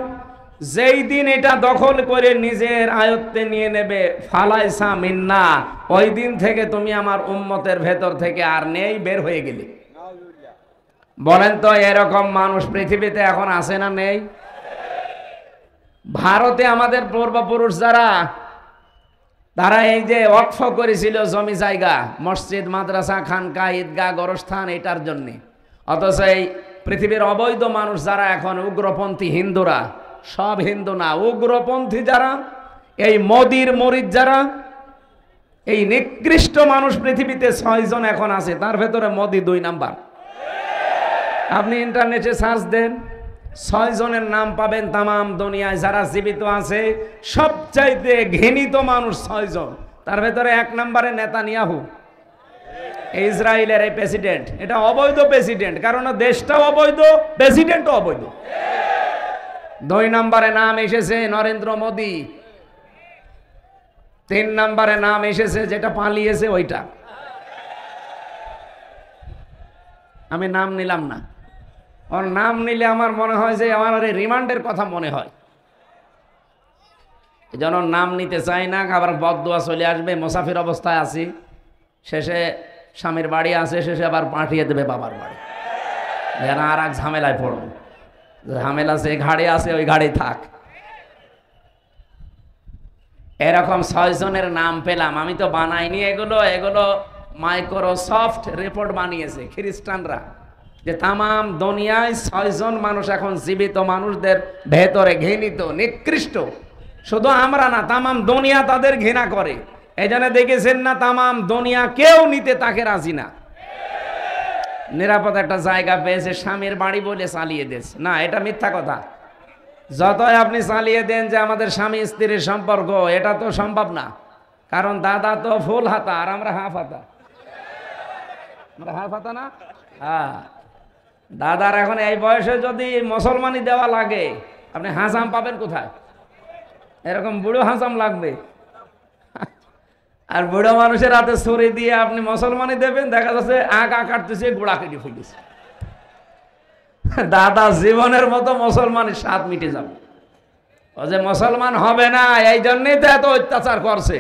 যেই দিন এটা দখল করে নিজের আয়ত্তে নিয়ে নেবে, ফালাইসা মিন্না, ওই দিন থেকে তুমি আমার উম্মতের ভেতর থেকে আর নেই, বের হয়ে গেলে। বলেন তো এরকম মানুষ পৃথিবীতে এখন আছে না নেই? ভারতে আমাদের পূর্বপুরুষ যারা, তারা এই যে ওয়াকফ করেছিল জমি জায়গা, মসজিদ, মাদ্রাসা, খানকা, ঈদগাহ, গোরস্থান, এটার জন্য। অথচ এই পৃথিবীর অবৈধ মানুষ যারা এখন উগ্রপন্থী হিন্দুরা, সব হিন্দু না, উগ্রপন্থী যারা, এই মোদির মরিদ যারা, এই নিকৃষ্ট মানুষ পৃথিবীতে 6 জন এখন আছে, তার ভেতরে মোদি 2 নাম্বার। আপনি ইন্টারনেটে সার্চ দেন, 6 জনের নাম পাবেন তামাম দুনিয়ায় যারা জীবিত আছে। সবচাইতে ঘৃণিত মানুষ 6 জন, তার ভেতরে 1 নম্বরে নেতানিয়াহু, ইসরায়েলের এই প্রেসিডেন্ট। এটা অবৈধ প্রেসিডেন্ট, কারণ দেশটাও অবৈধ, প্রেসিডেন্টও অবৈধ। 2 নম্বরে নাম এসেছে নরেন্দ্র মোদি। 3 নম্বরে নাম এসেছে যেটা পালিয়েছে ওইটা, আমি নাম নিলাম না। ওর নাম নিলে আমার মনে হয় যে আমার রিমান্ডের কথা মনে হয়, এই জন্য নাম নিতে চাই না। আবার বদদুয়া চলে আসবে, মুসাফির অবস্থায় আছি, শেষে স্বামীর বাড়ি আছে, শেষে আবার পাঠিয়ে দেবে বাবার বাড়ি, যেন আর এক ঝামেলায় পড়বে। ঝামেলা যে ঘাড়ে আছে ওই ঘাড়ে থাক। এরকম 6 জনের নাম পেলাম, আমি তো বানাইনি এগুলো, এগুলো মাইক্রোসফট রিপোর্ট বানিয়েছে খ্রিস্টানরা, যে তামাম দুনিয়ায় 6 জন মানুষ এখন জীবিত মানুষদের ভেতরে ঘৃণিত, নিকৃষ্ট। শুধু আমরা না, তামাম দুনিয়া তাদের ঘৃণা করে। এই জন্য দেখেছেন না, তামাম দুনিয়া কেউ নিতে তাকে রাজি না। নিরাপদ একটা জায়গা পেয়েছে, স্বামীর বাড়ি বলে চালিয়ে দিয়েছে। না, এটা মিথ্যা কথা। যতই আপনি চালিয়ে দেন যে আমাদের স্বামী স্ত্রীর সম্পর্ক, এটা তো সম্ভব না। কারণ দাদা তো ফুল হাতা আর আমরা হাফ হাতা। আমরা হাফ হাতা না? হ্যাঁ, দাদার এখন এই বয়সে যদি মুসলমানি দেওয়া লাগে, আপনি হাসাম পাবেন কোথায়? এরকম বুড়ো হাসাম লাগবে। আর বুড়ো মানুষের হাতে ছুরি দিয়ে আপনি মুসলমানি দেবেন, দেখা যাচ্ছে আগা কাটতেছে, গোড়া কেটে ফেলেছে। দাদা জীবনের মতো মুসলমানের স্বাদ মিটে যাবে। ও যে মুসলমান হবে না, এই জন্যই তো এত অত্যাচার করছে।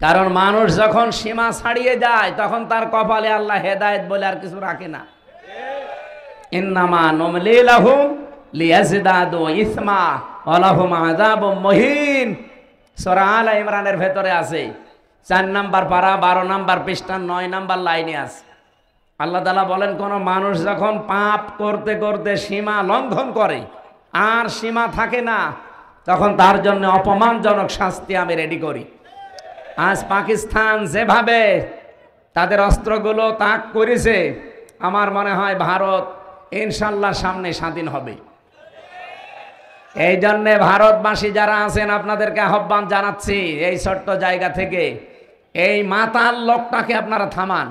কারণ মানুষ যখন সীমা ছাড়িয়ে যায়, তখন তার কপালে আল্লাহ হেদায়েত বলে আর কিছু রাখে না। ইন্নামা নুমলি লাহুম লিয়াজদাদু ইসমা ওয়া লাহুম আযাবুম মুহিন। সূরা আলে ইমরানের ভেতরে আছে, 4 নাম্বার পারা, 12 নাম্বার পৃষ্ঠা, 9 নাম্বার লাইনে আছে। আল্লাহ তাআলা বলেন, কোন মানুষ যখন পাপ করতে করতে সীমা লঙ্ঘন করে আর সীমা থাকে না, তখন তার জন্য অপমানজনক শাস্তি আমি রেডি করি। আজ পাকিস্তান যেভাবে তাদের অস্ত্রগুলো ত্যাগ করেছে, আমার মনে হয় ভারত ইনশাল্লাহ সামনে স্বাধীন হবে। এই জন্যে ভারতবাসী যারা আছেন, আপনাদেরকে আহ্বান জানাচ্ছি এই ছোট্ট জায়গা থেকে, এই মাতাল লোকটাকে আপনারা থামান।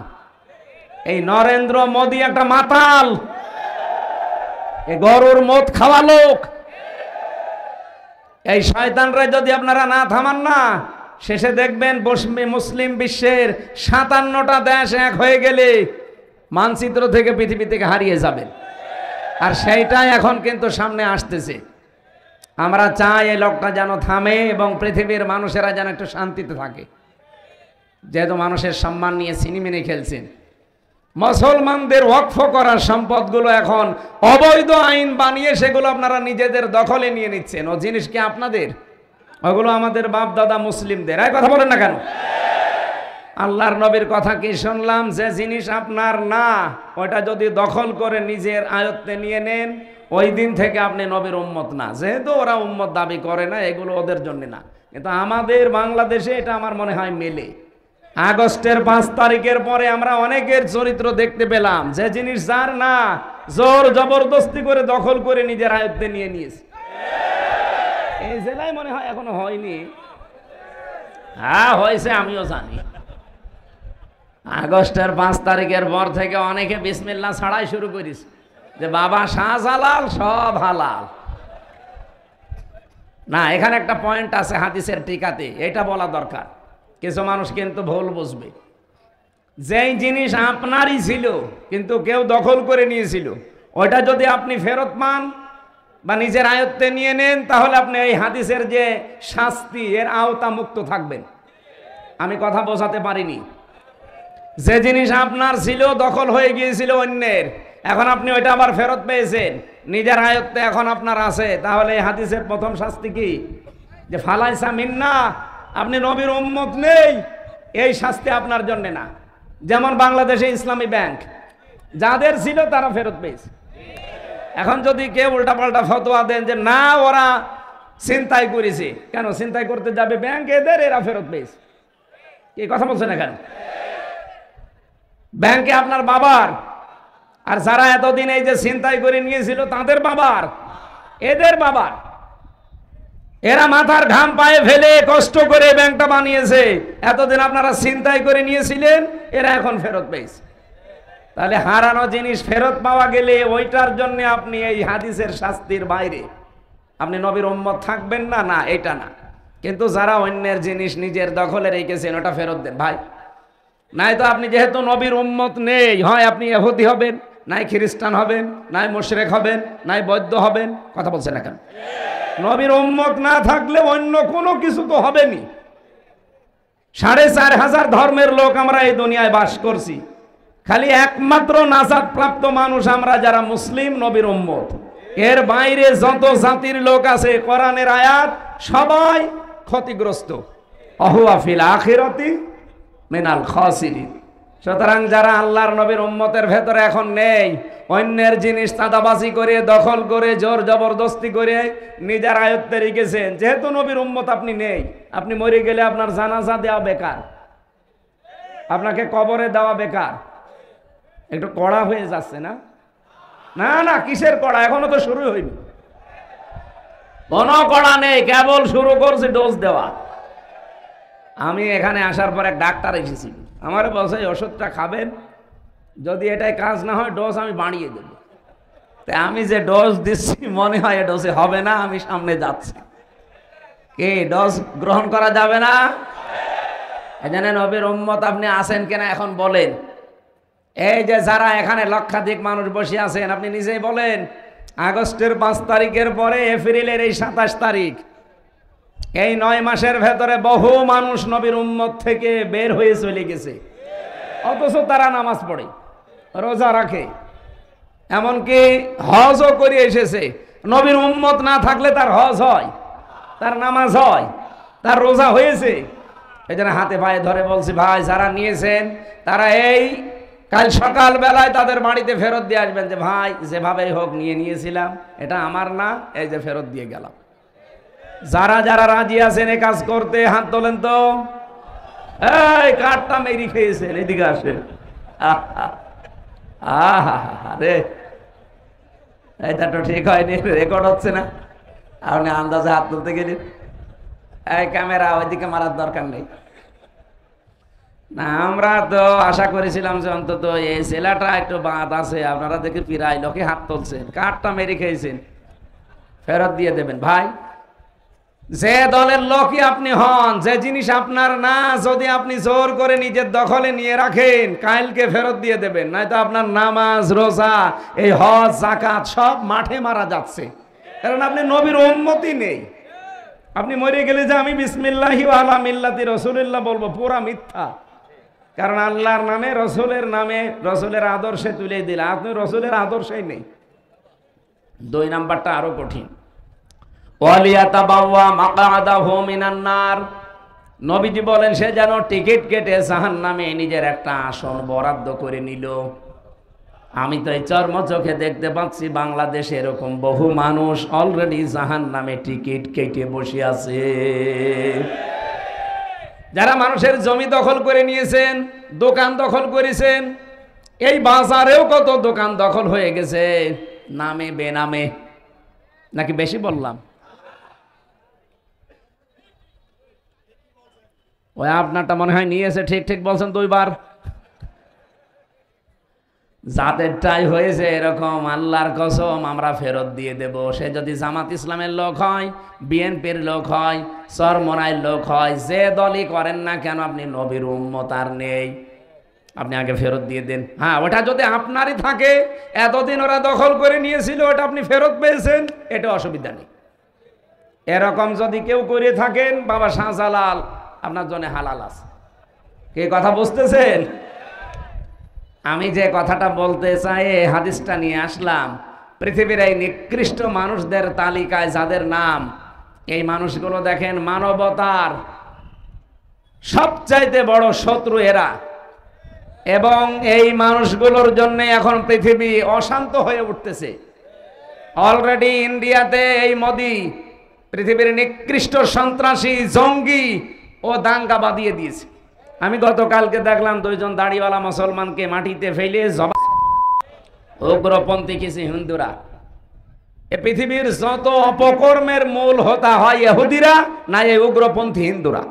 এই নরেন্দ্র মোদি একটা মাতাল, এই গরুর মদ খাওয়া লোক। এই শয়তানরা যদি আপনারা না থামান না, শেষে দেখবেন মুসলিম বিশ্বের 57টা দেশ এক হয়ে গেলে মানচিত্র থেকে, পৃথিবী থেকে হারিয়ে যাবেন। আর সেইটাই এখন কিন্তু সামনে আসতেছে। আমরা চাই এই লোকটা যেন থামে এবং পৃথিবীর মানুষেরা যেন একটু শান্তিতে থাকে। যেহেতু মানুষের সম্মান নিয়ে ছিনিমিনি খেলছেন, মুসলমানদের ওয়াকফ করার সম্পদগুলো এখন অবৈধ আইন বানিয়ে সেগুলো আপনারা নিজেদের দখলে নিয়ে নিচ্ছেন। ও জিনিস কি আপনাদের? ওগুলো আমাদের বাপ দাদা মুসলিমদের। এই কথা বলেন না কেন? আল্লাহর নবীর কথা কি শুনলাম, যে জিনিস আপনার না, ওটা যদি দখল করে নিজের আয়ত্তে নিয়ে নেন, ওই দিন থেকে আপনি নবীর উম্মত না। যেহেতু ওরা উম্মত দাবি করে না, এগুলো ওদের জন্য না। কিন্তু আমাদের বাংলাদেশে এটা আমার মনে হয় মেলে। আগস্টের 5 তারিখের পরে আমরা অনেকের চরিত্র দেখতে পেলাম, যে জিনিস যার না, জোর জবরদস্তি করে দখল করে নিজের আয়ত্তে নিয়ে নিয়েছে। এই জেলায় মনে হয় এখনো হয়নি। হ্যাঁ হয়েছে, আমিও জানি। আগস্টের 5 তারিখের পর থেকে অনেকে বিসমিল্লাহ ছাড়াই শুরু করিস, যে বাবা শাহজালাল সব হালাল। না, এখানে একটা পয়েন্ট আছে হাদিসের টিকাতে, এটা বলা দরকার। কিছু মানুষ কিন্তু ভুল বুঝবে। যেই জিনিস আপনারই ছিল কিন্তু কেউ দখল করে নিয়েছিল, ওইটা যদি আপনি ফেরত পান বা নিজের আয়ত্তে নিয়ে নেন, তাহলে আপনি এই হাদিসের যে শাস্তি, এর আওতা মুক্ত থাকবেন। আমি কথা বোঝাতে পারিনি। যে জিনিস আপনার ছিল, দখল হয়ে গিয়েছিল অন্যের, এখন আপনি ওইটা আবার ফেরত পেয়েছেন, নিজের আয়ত্তে এখন আপনার আছে, তাহলে এই হাদিসের প্রথম শাস্তি কি? যে ফালাইসা মিন্না, আপনি নবীর উম্মত নেই, এই শাস্তি আপনার জন্য না। যেমন বাংলাদেশে ইসলামী ব্যাংক যাদের ছিল তারা ফেরত পেয়েছে। এখন যদি কেউ উল্টাপাল্টা ফতোয়া দেন যে না ওরা ছিনতাই করেছে, কেন ছিনতাই করতে যাবে ব্যাংক এদের, এরা ফেরত পেয়েছে, এই কথা বলছেন না কেন? ব্যাংকে আপনার বাবার, আর যারা এতদিন এই যে ছিনতাই করে নিয়েছিল তাদের বাবার, এদের বাবার, এরা মাথার ঘাম পায়ে ফেলে কষ্ট করে ব্যাংকটা বানিয়েছে। এতদিন আপনারা ছিনতাই করে নিয়েছিলেন, এরা এখন ফেরত পেয়েছে। তাহলে হারানো জিনিস ফেরত পাওয়া গেলে ওইটার জন্য আপনি এই হাদিসের শাস্তির বাইরে আপনি নবীর উম্মত থাকবেন না, না এটা না। কিন্তু যারা অন্যের জিনিস নিজের দখলে রেখেছেন, ওটা ফেরত দেন ভাই। নাই তো আপনি যেহেতু নবীর উম্মত নেই, হয় আপনি ইহুদি হবেন, নাই খ্রিস্টান হবেন, নাই মুশরিক হবেন, নাই বৌদ্ধ হবেন। কথা বলছেন না কেন? নবীর উম্মত না থাকলে অন্য কোনো কিছু তো হবেনি। 4500 ধর্মের লোক আমরা এই দুনিয়ায় বাস করছি, খালি একমাত্র নাজাত প্রাপ্ত মানুষ আমরা যারা মুসলিম, নবীর উম্মত। এর বাইরে যত জাতির লোক আছে, কোরআনের আয়াত, সবাই ক্ষতিগ্রস্ত। অহুয়া ফিল আখিরাতি মিনাল খাসিরিন। সুতরাং যারা আল্লাহর নবীর উম্মতের ভেতরে এখন নেই, অন্যের জিনিস চাঁদাবাজি করে, দখল করে, জোর জবরদস্তি করে নিজের আয়ত্তে রেখেছেন, যেহেতু নবীর উম্মত আপনি নেই, আপনি মরে গেলে আপনার জানাজা দেওয়া বেকার, আপনাকে কবরে দেওয়া বেকার। একটু কড়া হয়ে যাচ্ছে না? না না, কিসের কড়া? এখনো তো শুরু হয়নি। কোনো কড়া নেই, কেবল শুরু করছে ডোজ দেওয়া। আমি এখানে আসার পর এক ডাক্তার এসেছি, আমার বলছে এই ওষুধটা খাবেন, যদি এটাই কাজ না হয় ডোজ আমি বাড়িয়ে দেব। তাই আমি যে ডোজ দিচ্ছি মনে হয় এ ডোজে হবে না, আমি সামনে যাচ্ছি। কি ডোজ গ্রহণ করা যাবে না? এখানে নবীর উম্মত আপনি আছেন কিনা এখন বলেন। এই যে যারা এখানে লক্ষাধিক মানুষ বসে আছেন, আপনি নিজেই বলেন, আগস্টের 5 তারিখের পরে এপ্রিলের এই 27 তারিখ, এই 9 মাসের ভেতরে বহু মানুষ নবীর উম্মত থেকে বের হয়ে চলে গেছে, অথচ তারা নামাজ পড়ে, রোজা রাখে, এমনকি হজও করে এসেছে। নবীর উম্মত না থাকলে তার হজ হয়, তার নামাজ হয়, তার রোজা হয়েছে। এই জন্য হাতে পায়ে ধরে বলছি, ভাই যারা নিয়েছেন তারা এই কাল সকাল বেলায় তাদের বাড়িতে ফেরত দিয়ে আসবেন, যে ভাই যেভাবেই হোক নিয়েছিলাম, এটা আমার না, এই যে ফেরত দিয়ে গেলাম। যারা যারা রাজি আছেন এ কাজ করতে হাত তোলেন তো। এই কাঠটা মেরি খেয়েছেন, এদিকে আসেন। আরে এটা তো ঠিক হয়নি, রেকর্ড হচ্ছে না। আপনি আন্দাজে হাত তুলতে গেলেন। এই ক্যামেরা ওইদিকে মারার দরকার নেই। না, আমরা তো আশা করেছিলাম যে অন্তত এই ছেলেটা একটু বাদ আছে, আপনারা দেখে প্রায় লোকে হাত তুলছেন, কাঠটা মেরে খেয়েছেন, ফেরত দিয়ে দেবেন। ভাই যে দলের লোকই আপনি হন, যে জিনিস আপনার না, যদি আপনি জোর করে নিজের দখলে নিয়ে রাখেন, কালকে ফেরত দিয়ে দেবেন, নয়তো আপনার নামাজ, রোজা, এই হজ, যাকাত সব মাঠে মারা যাচ্ছে। কারণ আপনি নবীর উম্মতই নেই। আপনি মরে গেলে যে আমি বিসমিল্লাহি ওয়া আলা মিল্লাতি রাসূলিল্লাহ বলবো, পুরা মিথ্যা। কারণ আল্লাহর নামে, রসুলের নামে, রসুলের আদর্শে তুলে দিলে আপনি রসুলের আদর্শেই নেই। 2 নাম্বারটা আরো কঠিন। ওয়ালিয়াতাবাওয়া মাকআদাহু মিনান নার। নবীজি বলেন সে যেন টিকিট কেটে জাহান্নামে নিজের একটা আসন বরাদ্দ করে নিল। আমি তো এই চর্ম চোখে দেখতে পাচ্ছি বাংলাদেশে এরকম বহু মানুষ অলরেডি জাহান্নামে টিকিট কেটে বসে আছে। যারা মানুষের জমি দখল করে নিয়েছেন, দোকান দখল করেছেন, এই বাজারেও কত দোকান দখল হয়ে গেছে, নামে বেনামে। নাকি বেশি বললাম? ওই আপনারটা মনে হয় নিয়েছে, ঠিক ঠিক বলছেন 2 বার। যাদেরটাই হয়েছে এরকম, আল্লাহর কসম আমরা ফেরত দিয়ে দেব। সে যদি জামাত ইসলামের লোক হয়, বিএনপির লোক হয়, চরমনাইয়ের লোক হয়, যে দলই করেন না কেন, আপনি নবীর উম্মত আর নেই, আপনি আগে ফেরত দিয়ে দেন। হ্যাঁ, ওটা যদি আপনারই থাকে, এতদিন ওরা দখল করে নিয়েছিল, ওটা আপনি ফেরত পেয়েছেন, এটা অসুবিধা নেই। এরকম যদি কেউ করে থাকেন, বাবা শাহজালাল আপনার জন্য হালাল আছে। কে কথা বুঝতেছেন? আমি যে কথাটা বলতে চাই, এই হাদিসটা নিয়ে আসলাম। পৃথিবীর এই নিকৃষ্ট মানুষদের তালিকায় যাদের নাম, এই মানুষগুলো দেখেন মানবতার সবচাইতে বড় শত্রু এরা, এবং এই মানুষগুলোর জন্য এখন পৃথিবী অশান্ত হয়ে উঠতেছে। অলরেডি ইন্ডিয়াতে এই মোদি পৃথিবীর নিকৃষ্ট সন্ত্রাসী, জঙ্গি ও দাঙ্গা বাঁধিয়ে দিয়েছে। আমি গতকালকে দেখলাম 2 জন দাড়িওয়ালা মুসলমানকে মাটিতে ফেলে জবাই, উগ্রপন্থী কিছু হিন্দুরা। এ পৃথিবীর যত অপকর্মের মূল হোতা হয় ইহুদিরা, না এই উগ্রপন্থী হিন্দুরা।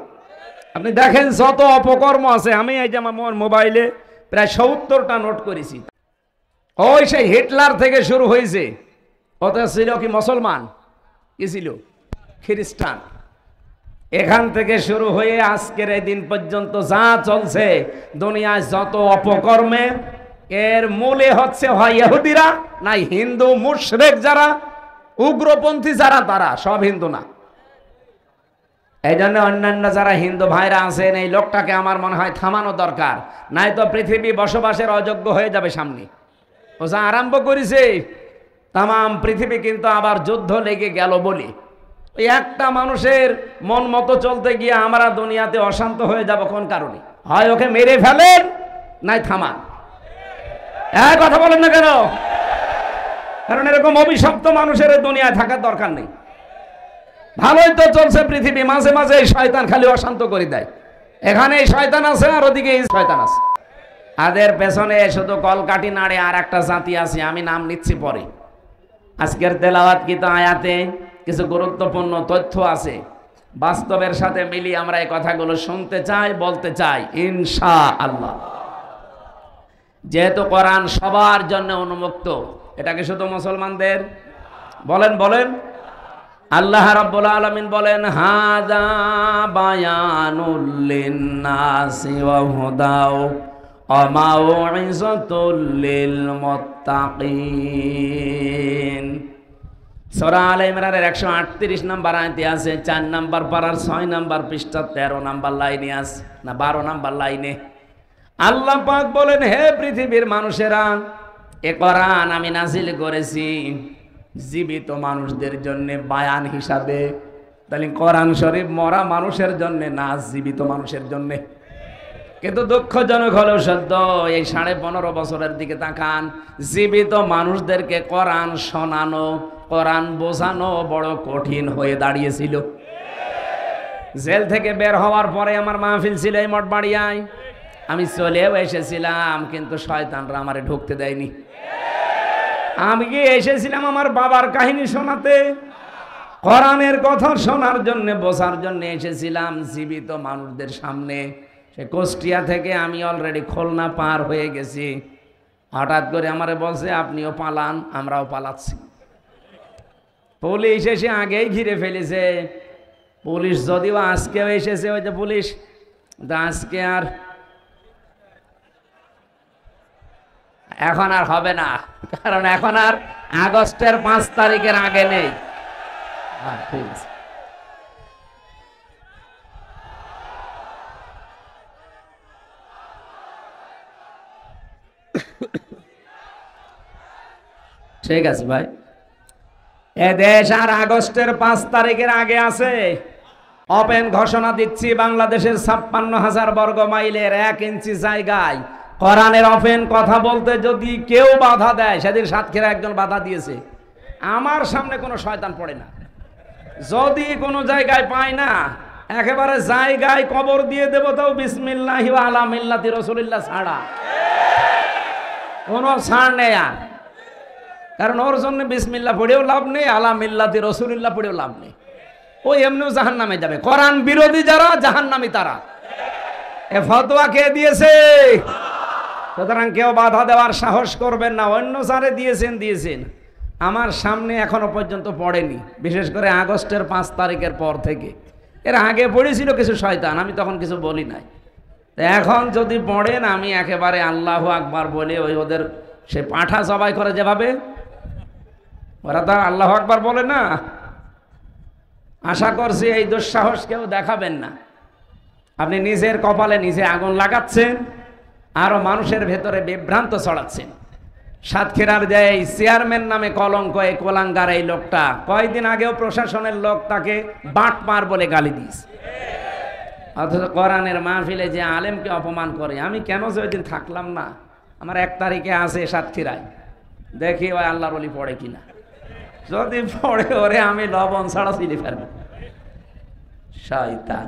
আপনি দেখেন যত অপকর্ম আছে, আমি এই যে আমার মোবাইলে প্রায় 70টা নোট করেছি। ওই সেই হিটলার থেকে শুরু হয়েছে। ওটা ছিল কি মুসলমান, কি ছিল খ্রিস্টান। এখান থেকে শুরু হয়ে আজকের এই দিন পর্যন্ত যা চলছে দুনিয়ায় যত অপকর্মে, এর মূলে হচ্ছে হয় ইহুদিরা, নাই হিন্দু মুশরিক যারা, উগ্রপন্থী যারা, তারা সব হিন্দু না। এই জন্য অন্যান্য যারা হিন্দু ভাইরা আছেন, এই লোকটাকে আমার মনে হয় থামানো দরকার, নাই তো পৃথিবী বসবাসের অযোগ্য হয়ে যাবে সামনে। ও যা আরম্ভ করেছে, তাম পৃথিবী কিন্তু আবার যুদ্ধ লেগে গেল বলে। ওই একটা মানুষের মন মতো চলতে গিয়ে আমরা দুনিয়াতে অশান্ত হয়ে যাব। কোন কারণে? হয় ওকে মেরে ফেলেন, নাই থামান। এক কথা বলেন না কেন? কারণ এরকম অভিশপ্ত মানুষের দুনিয়ায় থাকার দরকার নেই। ভালোই তো চলছে পৃথিবী, মাঝে মাঝে এই শয়তান খালি অশান্ত করে দেয়। এখানে এই শয়তান আছে আর ওদিকে এই শয়তান আছে। আদের পেছনে শুধু কলকাঠি নাড়ে আর একটা জাতি আছে, আমি নাম নিচ্ছি পরে। আজকের তেলাওয়াত কিন্তু আয়াতে কিছু গুরুত্বপূর্ণ তথ্য আছে, বাস্তবের সাথে মিলিয়ে আমরা এই কথাগুলো শুনতে চাই, বলতে চাই ইনশাআল্লাহ। যেহেতু কোরআন সবার জন্য উন্মুক্ত, এটাকে শুধু মুসলমানদের বলেন বলেন। আল্লাহ রাব্বুল আলামিন বলেন, হাযা বায়ানুল লিন্নাসি ওয়া হুদাও ওয়া মাউইযাতুল লিল মুত্তাকিন। সূরা আলে ইমরানের 138 নম্বর আয়াতে আছে, 4 নম্বর পারার 6 নম্বর পৃষ্ঠা 13 নম্বর লাইনে আছে, না 12 নম্বর লাইনে আল্লাহ পাক বলেন, হে পৃথিবীর মানুষেরা, এ কোরআন আমি নাজিল করেছি জীবিত মানুষদের জন্য বায়ান হিসাবে। তাহলে কোরআন শরীফ মরা মানুষের জন্য না, জীবিত মানুষের জন্য। কিন্তু দুঃখজনক হলেও সত্য, এই 15.5 বছরের দিকে তাকান, জীবিত মানুষদেরকে কোরআন শোনানো, কোরআন বোঝানো বড় কঠিন হয়ে দাঁড়িয়েছিল। জেল থেকে বের হওয়ার পরে আমার মাহফিল ছিল এই মঠবাড়িয়ায়, আমি চলেও এসেছিলাম, কিন্তু শয়তানরা আমারে ঢুকতে দেয়নি। আমি কি এসেছিলাম আমার বাবার কাহিনী শোনাতে, কোরআনের কথা শোনার জন্য, বোঝার জন্য এসেছিলাম জীবিত মানুষদের সামনে। সে কুষ্টিয়া থেকে আমি অলরেডি খুলনা পার হয়ে গেছি। হঠাৎ করে আমারে বলছে, আপনিও পালান, আমরাও পালাচ্ছি। পুলিশ এসে আগেই ঘিরে ফেলেছে। পুলিশ যদিও আজকেও এসেছে, ওই যে পুলিশ, আজকে আর এখন আর হবে না, কারণ এখন আর আগস্টের 5 তারিখের আগে নেই। ঠিক আছে, ঠিক আছে ভাই, এ দেশ আর আগস্টের 5 তারিখের আগে আছে। ওপেন ঘোষণা দিচ্ছি, বাংলাদেশের 56,000 বর্গ মাইলের 1 ইঞ্চি জায়গায় কোরআনের ওপেন কথা বলতে যদি কেউ বাধা দেয়, সেদিন সাতক্ষীরা একজন বাধা দিয়েছে, আমার সামনে কোনো শয়তান পড়ে না। যদি কোনো জায়গায় পায় না, একেবারে জায়গায় কবর দিয়ে দেব, তাও বিসমিল্লাহি ওয়া আলা মিল্লাতি রাসূলিল্লাহ ছাড়া কোনো ছাড় নেই। আর কারণ ওর জন্য বিসমিল্লাহ পড়েও লাভ নেই, আলা মিল্লাতি রাসূলিল্লাহ পড়েও লাভ নেই। ও এমনিও জাহান্নামে যাবে। কোরআন বিরোধী যারা, জাহান্নামী তারা। এ ফতোয়া কে দিয়েছে? সুতরাং কেউ বাধা দেওয়ার সাহস করবেন না। অন্য স্যারে দিয়েছেন, আমার সামনে এখনো পর্যন্ত পড়েনি, বিশেষ করে আগস্টের 5 তারিখের পর থেকে। এর আগে পড়েছিল কিছু শয়তান, আমি তখন কিছু বলি নাই। এখন যদি পড়েন, আমি একেবারে আল্লাহু আকবার বলে ওদের সে পাঁঠা জবাই করে যেভাবে, ওরা তো আল্লাহু আকবার বলে না। আশা করছি এই দুঃসাহস কেউ দেখাবেন না। আপনি নিজের কপালে নিজে আগুন লাগাচ্ছেন, আরো মানুষের ভেতরে বিভ্রান্ত ছড়াচ্ছেন। সাতক্ষীরার যে এই চেয়ারম্যান নামে কলঙ্ক, এই কোলাঙ্গার এই লোকটা কয়েকদিন আগেও প্রশাসনের লোক তাকে বাটপার বলে গালি দিয়েছে। অথচ কোরআনের মাহফিলে যে আলেমকে অপমান করে, আমি কেন যে ওই দিন থাকলাম না। আমার 1 তারিখে আছে সাতক্ষীরায়, দেখি ওই আল্লাহর ওলি পড়ে কিনা। যদি পড়ে ওরে আমি লবণ ছাড়া চিনি ফেলবো। শয়তান।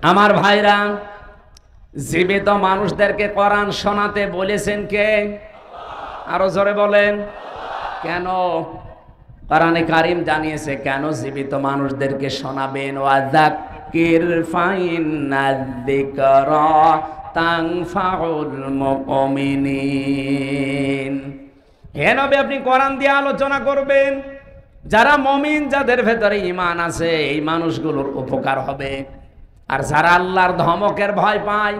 আমার ভাইরা, জীবিত মানুষদেরকে কোরআন শোনাতে বলেছেন কে? আরো জোরে বলেন। কেন? কোরআনে কারীম জানিয়েছে কেন জীবিত মানুষদেরকে শোনাবেন। ওয়াযাক্কির ফাইন্নায-যিকরা তানফাউল মুমিনিন। হে নবী, আপনি কোরআন দিয়ে আলোচনা করবেন, যারা মুমিন, যাদের ভেতরে ঈমান আছে, এই মানুষগুলোর উপকার হবে। আর যারা আল্লাহর ধমকের ভয় পায়,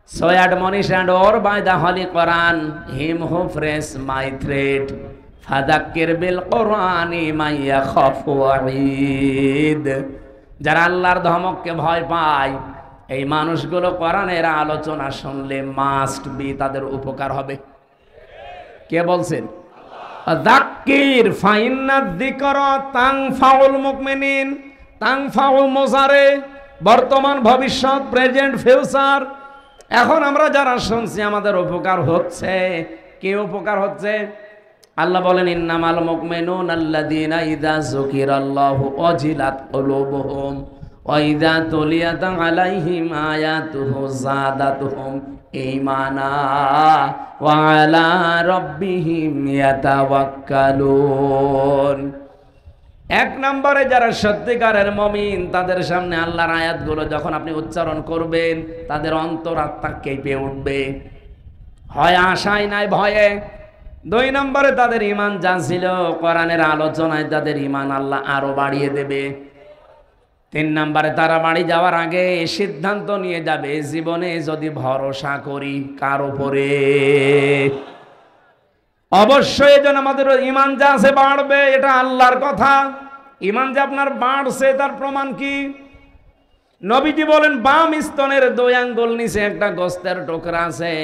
so admonish and or by the holy Quran him who frays my threat fadhakkir bil Qur'ani man yakhafu wa'id। যারা আল্লাহর ধমককে ভয় পায়, এই মানুষগুলো কোরআনের আলোচনা শুনলে মাস্ট বি তাদের উপকার হবে। কে বলছেন? যাক্কির ফাইন্নায-যিকরা তানফাউল মুমিনিন। তানফাউ মুজারে, বর্তমান, ভবিষ্যৎ, প্রেজেন্ট, ফিউচার। এখন আমরা যারা শুনছি আমাদের উপকার হচ্ছে। কে উপকার হচ্ছে? আল্লাহ বলেন, ইন্নামাল মুমিনুনা আল্লাযীনা ইযা যুকিরাল্লাহু ওয়াজিলাত কুলুবুহুম ওয়া ইযা তুলিয়াত আলাইহিম আয়াতুহু যাদাতুহুম ঈমানা ওয়া আলা রাব্বিহিম ইয়াতাওয়াক্কালুন। 1 নম্বরে যারা সত্যিকারের মুমিন, তাদের সামনে আল্লাহর আয়াতগুলো যখন আপনি উচ্চারণ করবেন, তাদের অন্তরাত্মা কেঁপে উঠবে, হয় আশায় নাই ভয়ে। 2 নম্বরে তাদের ঈমান যা ছিল, কোরআনের আলোচনায় তাদের ঈমান আল্লাহ আরো বাড়িয়ে দেবে। 3 নম্বরে তারা বাড়ি যাওয়ার আগে সিদ্ধান্ত নিয়ে যাবে, জীবনে যদি ভরসা করি কার উপরে, অবশ্যই যেন আমাদের ঈমান যা আছে বাড়বে। এটা আল্লাহর কথা। ঈমান যে আপনার বাড়ছে তার প্রমাণ কি? নবীজি বলেন, বাম স্তনের 2 আঙ্গুল নিচে একটা গোস্তের টুকরা আছে।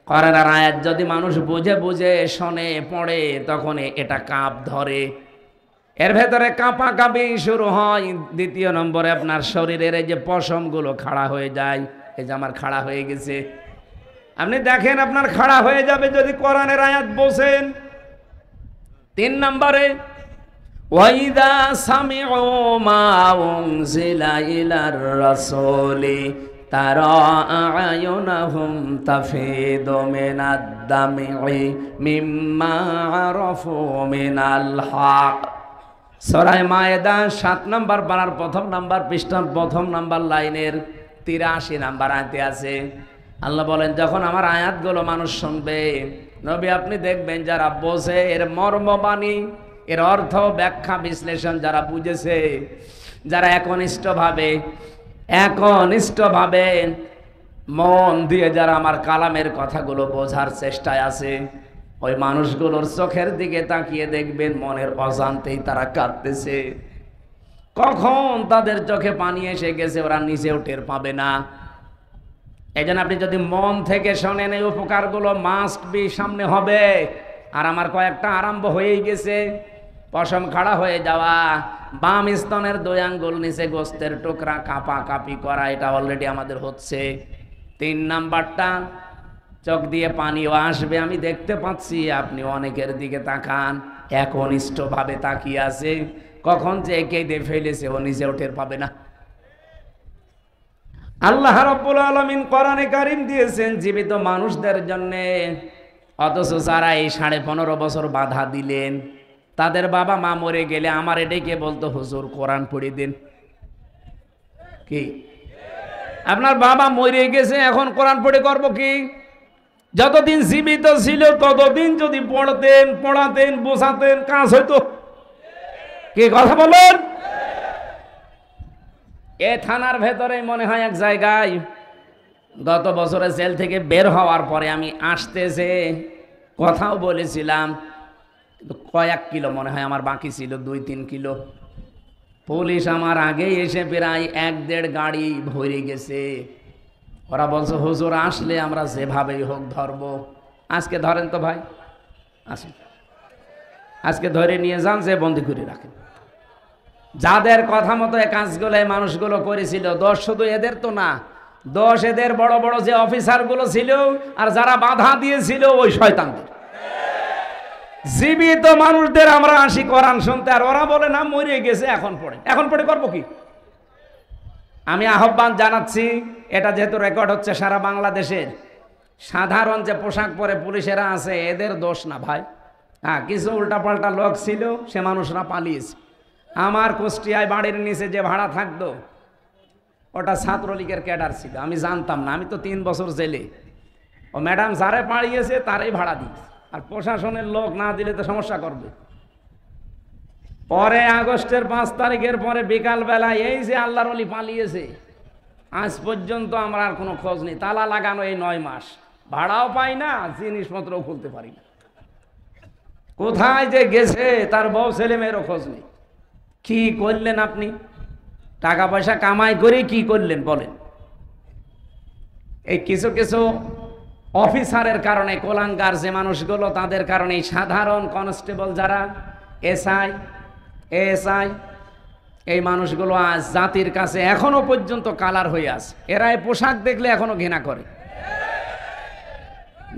কোরআনের আয়াত যদি মানুষ বুঝে বুঝে শোনে পড়ে, তখন এটা কাঁপ ধরে, এর ভেতরে কাঁপাকাঁপি শুরু হয়। 2 নম্বরে আপনার শরীরের এই যে পশমগুলো খাড়া হয়ে যায়। এই যে আমার খাড়া হয়ে গেছে, আপনি দেখেন আপনার খাড়া হয়ে যাবে যদি কোরআনের আয়াত বোঝেন। 3 নম্বরে, ওয়াইদা সামিউ মা উনজিলা ইলার রাসূলি তারা আয়ুনাহুম তাফিদু মিনাদ দামি মিম্মা আরাফু মিনাল হক। সূরা মায়েদা 7 নম্বর পারার 1ম নম্বর পৃষ্ঠার 1ম নম্বর লাইনের 83 নম্বর আয়াতে আছে। আল্লাহ বলেন, যখন আমার আয়াতগুলো মানুষ শুনবে, নবী আপনি দেখবেন যারা বোঝে, এর মর্মবাণী, এর অর্থ, ব্যাখ্যা, বিশ্লেষণ যারা বুঝেছে, যারা একনিষ্ঠভাবে মন দিয়ে যারা আমার কালামের কথাগুলো বোঝার চেষ্টায় আছে, ওই মানুষগুলোর চোখের দিকে তাকিয়ে দেখবেন মনের অজান্তেই তারা কাঁদতেছে। কখন তাদের চোখে পানি এসে গেছে ওরা নিজেও টের পাবে না। এই জন্য আপনি যদি মন থেকে শোনেন, এই উপকারগুলো মাস্ট বি সামনে হবে। আর আমার কয়েকটা আরম্ভ হয়েই গেছে। পশম খাড়া হয়ে যাওয়া, বাম স্তনের 2 আঙ্গুল নিচে গোস্তের টুকরা কাঁপা কাঁপি করা, এটা অলরেডি আমাদের হচ্ছে। 3 নাম্বারটা, চোখ দিয়ে পানিও আসবে। আমি দেখতে পাচ্ছি আপনি অনেকের দিকে তাকান, একনিষ্ঠভাবে তাকিয়ে আছে, কখন যে কেঁদে ফেলেছে ও নিজেও টের পাবে না। আল্লাহ রাব্বুল আলামিন কোরআনে কারীম দিয়েছেন জীবিত মানুষদের জন্য। অথচ যারা এই 15.5 বছর বাধা দিলেন, তাদের বাবা মা মরে গেলে আমার এটাকে বলতো, হুজুর কোরআন পড়ে দিন। কি আপনার বাবা মরে গেছে, এখন কোরআন পড়ে করবো কি? যতদিন জীবিত ছিল ততদিন যদি পড়তেন, পড়াতেন, বোঝাতেন, কাজ হইতো। কি কথা বলেন? এ থানার ভেতরে মনে হয় এক জায়গায় গত বছরে জেল থেকে বের হওয়ার পরে আমি আসতেছে কথাও বলেছিলাম, কিন্তু কয়েক কিলো মনে হয় আমার বাকি ছিল, 2-3 কিলো। পুলিশ আমার আগেই এসে প্রায় 1-1.5 গাড়ি ভরে গেছে। ওরা বলছে হুজুর আসলে আমরা যেভাবেই হোক ধরবো। আজকে ধরেন তো ভাই, আসুন আজকে ধরে নিয়ে যান, যে বন্দি করে রাখেন। যাদের কথা মতো এই কাজগুলো এই মানুষগুলো করেছিল, দোষ শুধু এদের তো না, দোষ এদের বড় বড় যে অফিসারগুলো ছিল আর যারা বাধা দিয়েছিল ওই শয়তানদের। জীবিত মানুষদের আমরা আসি কোরআন শুনতে, আর ওরা বলে না মরে গেছে, এখন পড়ে করবো কি? আমি আহ্বান জানাচ্ছি, এটা যেহেতু রেকর্ড হচ্ছে সারা বাংলাদেশের, সাধারণ যে পোশাক পরে পুলিশেরা আছে এদের দোষ না ভাই। হ্যাঁ, কিছু উল্টাপাল্টা লোক ছিল, সে মানুষরা পালিয়েছে। আমার কুষ্টিয়ায় বাড়ির নিচে যে ভাড়া থাকতো ওটা ছাত্রলীগের ক্যাডার ছিল, আমি জানতাম না, আমি তো 3 বছর জেলে। ও ম্যাডাম যারে পাড়িয়েছে তারাই ভাড়া দিয়েছে, আর প্রশাসনের লোক না দিলে তো সমস্যা করবে। পরে আগস্টের 5 তারিখের পরে বিকালবেলা এই যে আল্লাহর ওলি পালিয়েছে, আজ পর্যন্ত আমরা আর কোনো খোঁজ নেই। তালা লাগানো এই 9 মাস, ভাড়াও পাই না, জিনিসপত্রও খুলতে পারি না। কোথায় যে গেছে তার বউ ছেলে মেয়েরও খোঁজ নেই। কি করলেন আপনি? টাকা পয়সা কামাই করে কি করলেন বলেন? এই কিছু কিছু অফিসারের কারণে, কোলাঙ্গার যে মানুষগুলো, তাদের কারণে সাধারণ কনস্টেবল যারা, এসআই, এএসআই, এই মানুষগুলো আজ জাতির কাছে এখনো পর্যন্ত কালার হয়ে আছে। এরা এই পোশাক দেখলে এখনো ঘৃণা করে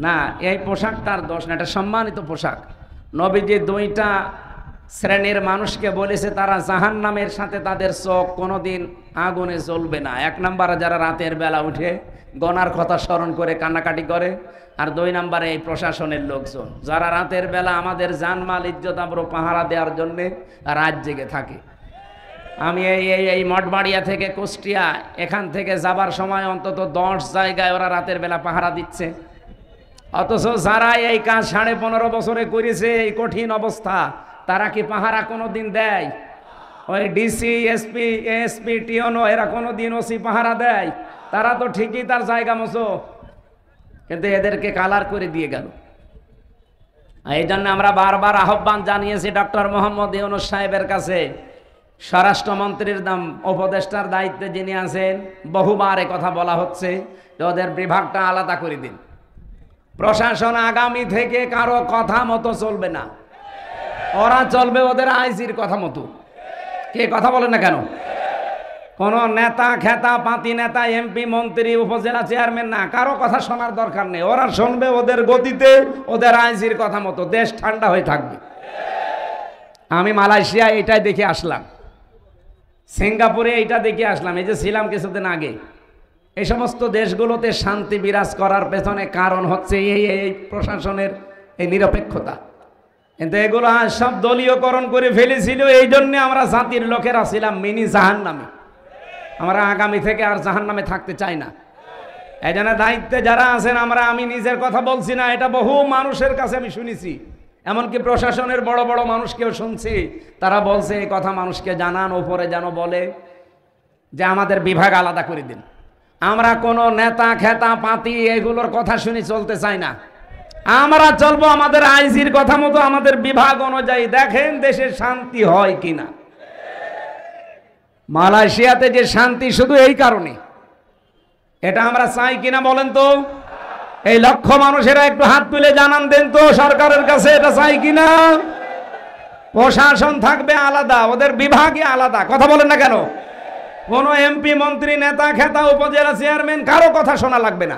না। এই পোশাকটার দোষ না, এটা সম্মানিত পোশাক। নবীজি 2টা শ্রেণীর মানুষকে বলেছে তারা জাহান্নামের সাথে তাদের চোখ কোনোদিন আগুনে জ্বলবে না। 1 নম্বরে যারা রাতের বেলা উঠে গনার কথা স্মরণ করে কান্নাকাটি করে, আর 2 নম্বরে এই প্রশাসনের লোকজন যারা রাতের বেলা আমাদের জানমাল ইজ্জত আবরু পাহারা দেওয়ার জন্যে রাত জেগে থাকে। আমি এই মঠবাড়িয়া থেকে কুষ্টিয়া, এখান থেকে যাবার সময় অন্তত 10 জায়গায় ওরা রাতের বেলা পাহারা দিচ্ছে। অথচ যারা এই কাজ 15.5 বছরে করেছে, এই কঠিন অবস্থা, তারা কি পাহারা কোনো দিন দেয়? ওই ডিসি, এসপি, এএসপি, টিওনো এরা কোনো দিন ওসি পাহারা দেয়? তারা তো ঠিকই তার জায়গা মতো, কিন্তু এদেরকে কালার করে দিয়ে গেল। এই জন্য আমরা বারবার আহ্বান জানিয়েছি ডক্টর মোহাম্মদ ইউনূস সাহেবের কাছে, স্বরাষ্ট্রমন্ত্রীর উপদেষ্টার দায়িত্বে যিনি আছেন, বহুবার এ কথা বলা হচ্ছে যে ওদের বিভাগটা আলাদা করে দিন। প্রশাসন আগামী থেকে কারো কথা মতো চলবে না, ওরা চলবে ওদের আইজির কথা মতো। কে কথা বলেন না কেন? কোন নেতা খেতা পাতি নেতা, এমপি, মন্ত্রী, উপজেলা চেয়ারম্যান না, কারো কথা শোনার দরকার নেই। ওরা শুনবে ওদের গতিতে, ওদের আইজির কথা মতো। দেশ ঠান্ডা হয়ে থাকবে। আমি মালয়েশিয়া এইটাই দেখে আসলাম, সিঙ্গাপুরে এইটা দেখে আসলাম, এই যে ছিলাম কিছুদিন আগে। এই সমস্ত দেশগুলোতে শান্তি বিরাজ করার পেছনে কারণ হচ্ছে এই প্রশাসনের এই নিরপেক্ষতা। কিন্তু এগুলো সব দলীয়করণ করে ফেলেছিল। এই জন্য আমরা জাতির লোকেরা ছিলাম মিনি জাহান্নামে। আমরা আগামী থেকে আর জাহান্নামে থাকতে চাই না। এই জন্য দায়িত্বে যারা আছেন, আমি নিজের কথা বলছি না, এটা বহু মানুষের কাছে আমি শুনেছি, এমনকি প্রশাসনের বড় বড় মানুষকেও শুনছি। তারা বলছে এই কথা মানুষকে জানান, ওপরে যেন বলে যে আমাদের বিভাগ আলাদা করে দিন। আমরা কোনো নেতা খেতা পাতি এগুলোর কথা শুনে চলতে চাই না। আমরা চলবো আমাদের আইজির কথা মতো, আমাদের বিভাগ অনুযায়ী। দেখেন দেশের শান্তি হয় কিনা। মালয়েশিয়াতে যে শান্তি শুধু এই কারণে, এটা আমরা চাই কিনা বলেন তো? এই লক্ষ মানুষেরা একটু হাত তুলে জানান দেন তো সরকারের কাছে, এটা চাই কিনা? প্রশাসন থাকবে আলাদা, ওদের বিভাগে আলাদা। কথা বলেন না কেন? কোনো এমপি, মন্ত্রী, নেতা খেতা, উপজেলা চেয়ারম্যান কারো কথা শোনা লাগবে না।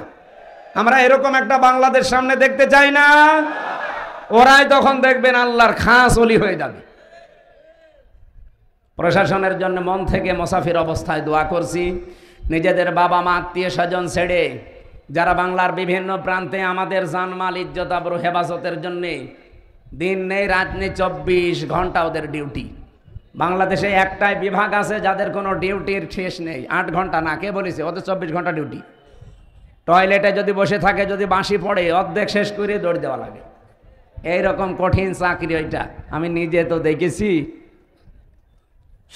আমরা এরকম একটা বাংলাদেশ সামনে দেখতে চাই না। ওরাই তখন দেখবেন আল্লাহর খাস ওলি হয়ে যাবে। প্রশাসনের জন্য মন থেকে মুসাফির অবস্থায় দোয়া করছি। নিজেদের বাবা মা, আত্মীয় স্বজন ছেড়ে যারা বাংলার বিভিন্ন প্রান্তে আমাদের জানমাল ইজ্জত আবরু হেফাজতের জন্যে দিন নেই রাত নেই 24 ঘন্টা ওদের ডিউটি। বাংলাদেশে একটাই বিভাগ আছে যাদের কোনো ডিউটির শেষ নেই, 8 ঘন্টা না, কে বলেছে? ওদের 24 ঘন্টা ডিউটি। টয়লেটে যদি বসে থাকে, যদি বাঁশি পড়ে, অর্ধেক শেষ করে দৌড় দেওয়া লাগে। এইরকম কঠিন চাকরি ওইটা, আমি নিজে তো দেখেছি।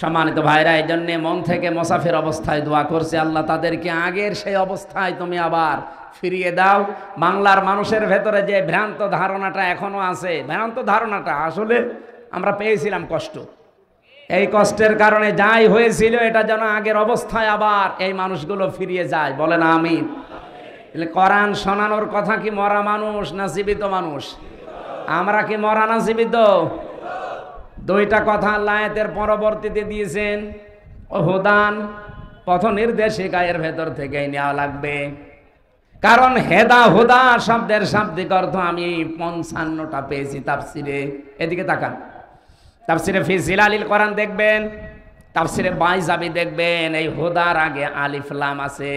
সম্মানিত ভাইরা, এই জন্যে মন থেকে মোসাফির অবস্থায় দোয়া করছে, আল্লাহ তাদেরকে আগের সেই অবস্থায় তুমি আবার ফিরিয়ে দাও। বাংলার মানুষের ভেতরে যে ভ্রান্ত ধারণাটা এখনো আছে, ভ্রান্ত ধারণাটা আসলে আমরা পেয়েছিলাম কষ্ট, এই কষ্টের কারণে যাই হয়েছিল এটা যেন আগের অবস্থায় আবার এই মানুষগুলো ফিরিয়ে যায়। বলেন আমিন। কোরআন শোনানোর কথা কি মরা মানুষ না জীবিত মানুষ? আমরা কি মরা না জীবিত? দুইটা কথা আল্লাহ আয়াতের পরবর্তীতে দিয়েছেন। হুদান, পথ নির্দেশিকা, এর ভেতর থেকেই নেওয়া লাগবে। কারণ হেদা হুদা শব্দের শাব্দিক অর্থ আমি 55টা পেয়েছি তাফসিরে। এদিকে তাকান, তাফসিরে ফি জিলালিল কোরআন দেখবেন, তাফসিরে বাইজাবি দেখবেন, এই হুদার আগে আলিফ লাম আছে।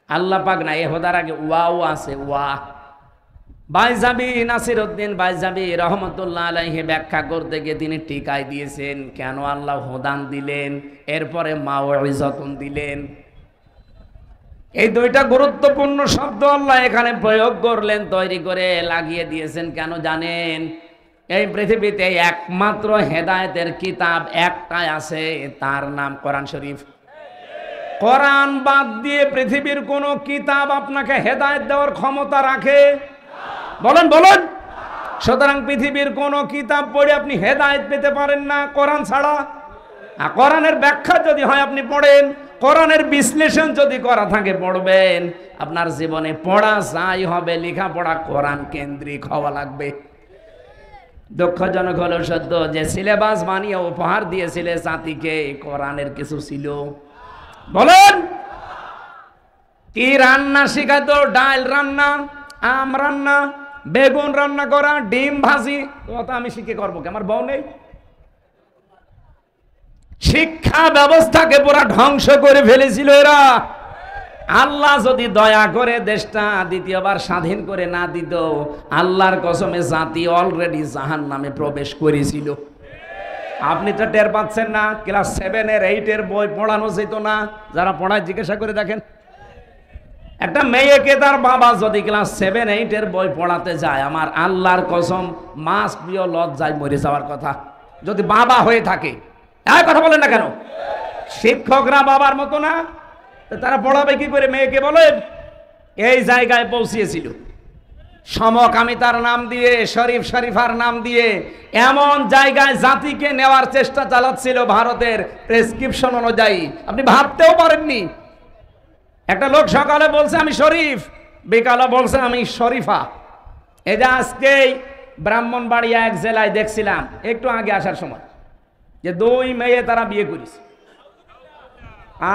আল্লাহ পাক না, এই হুদার আগে ওয়াও আছে, ওয়া। বাইজাবি নাসিরউদ্দিন বাইজাবি রহমতুল্লাহ আলাইহি ব্যাখ্যা করতে গিয়ে তিনি টিকায় দিয়েছেন কেন আল্লাহ হুদান দিলেন, এরপরে মাউইজাতুন দিলেন। এই দুইটা গুরুত্বপূর্ণ শব্দ আল্লাহ এখানে প্রয়োগ করলেন, তৈরি করে লাগিয়ে দিয়েছেন। কেন জানেন? এই পৃথিবীতে একমাত্র হেদায়েতের কিতাব একটাই আছে, তার নাম কোরআন শরীফ। কোরআন বাদ দিয়ে পৃথিবীর কোন কিতাব আপনাকে হেদায়েত দেওয়ার ক্ষমতা রাখে? বলেন বলেন। সুতরাং পৃথিবীর কোন কিতাব পড়ে আপনি হেদায়েত পেতে পারেন না কোরআন ছাড়া। আর কোরআনের ব্যাখ্যা যদি হয় আপনি পড়েন, কোরআনের বিশ্লেষণ যদি করা থাকে পড়বেন, আপনার জীবনে পড়া যাই হবে লেখাপড়া কোরআন কেন্দ্রিক হওয়া লাগবে। দুঃখজনক হলো সত্য যে সিলেবাস বানিয়ে উপহার দিয়েছিলে জাতিকে, কোরআনের কিছু ছিল। বলেন কি রান্না শিখাতো? ডাল রান্না, আম রান্না, বেগুন রান্না করা, ডিম ভাজি। তো আমি শিখে করবো কি? আমার বউ নেই? শিক্ষা ব্যবস্থাকে পুরা ধ্বংস করে ফেলেছিল এরা। আল্লাহ যদি দয়া করে দেশটা দ্বিতীয়বার স্বাধীন করে না দিত, আল্লাহর কসমে জাতি অলরেডি জাহান্নামে প্রবেশ করেছিল। আপনি তো টের পাচ্ছেন না। ক্লাস 7 এর 8 এর বই পড়ানো যেত না? যারা পড়ায় জিজ্ঞাসা করে দেখেন। একটা মেয়েকে তার বাবা যদি ক্লাস 7 8 এর বই পড়াতে যায়, আমার আল্লাহর কসম মাস্ট বি লজ্জায় মরে যাওয়ার কথা যদি বাবা হয়ে থাকে। এই কথা বলেন না কেন? শিক্ষকরা বাবার মতো না? তারা পড়াবে কি করে মেয়েকে? বলেন। এই জায়গায় পৌঁছিয়েছিল সমকামিতার নাম দিয়ে, শরীফ শরীফার নাম দিয়ে এমন জায়গায় জাতিকে নেওয়ার চেষ্টা চালাচ্ছিল ভারতের প্রেসক্রিপশন অনুযায়ী, আপনি ভাবতেও পারেননি। একটা লোক সকালে বলছে আমি শরীফ, বিকালে বলছে আমি শরীফা। এই যে আজকেই ব্রাহ্মণবাড়িয়া এক জেলায় দেখছিলাম একটু আগে আসার সময়, যে 2 মেয়ে তারা বিয়ে করেছে।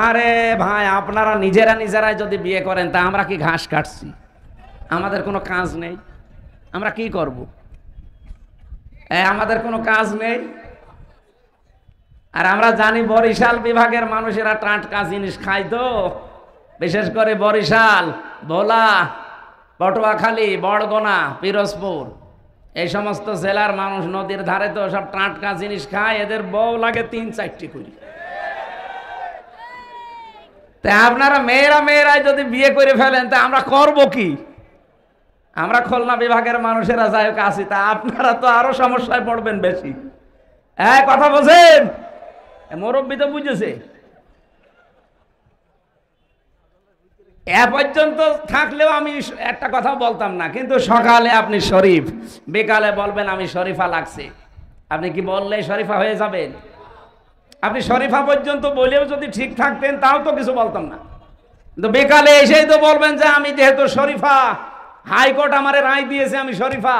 আরে ভাই, আপনারা নিজেরাই যদি বিয়ে করেন, তা আমরা কি ঘাস কাটছি? আমাদের কোনো কাজ নেই? আমরা কি করব? আমাদের কোনো কাজ নেই। আর আমরা জানি বরিশাল বিভাগের মানুষেরা টাটকা জিনিস খায়, তো বিশেষ করে বরিশাল, ভোলা, পটুয়াখালী, বড়গোনা, পিরোজপুর, এই সমস্ত জেলার মানুষ নদীর ধারে তো সব টাটকা জিনিস খায়। এদের বউ লাগে 3-4টি করে। তা আপনারা মেয়েরাই যদি বিয়ে করে ফেলেন, তা আমরা করব কি? আমরা খুলনা বিভাগের মানুষেরা যাই হোক আছি, তা আপনারা তো আরো সমস্যায় পড়বেন বেশি। কথা বলছেন? মুরব্বী তো বুঝেছে। এ পর্যন্ত থাকলেও আমি একটা কথা বলতাম না, কিন্তু সকালে আপনি শরীফ, বিকালে বলবেন আমি শরীফা লাগছে। আপনি কি বললে শরীফা হয়ে যাবেন? আপনি শরীফা পর্যন্ত বলেও যদি ঠিক থাকতেন, তাও তো কিছু বলতাম না। কিন্তু বিকালে এসেই তো বলবেন যে আমি যেহেতু শরীফা, হাইকোর্ট আমারে রায় দিয়েছে আমি শরীফা,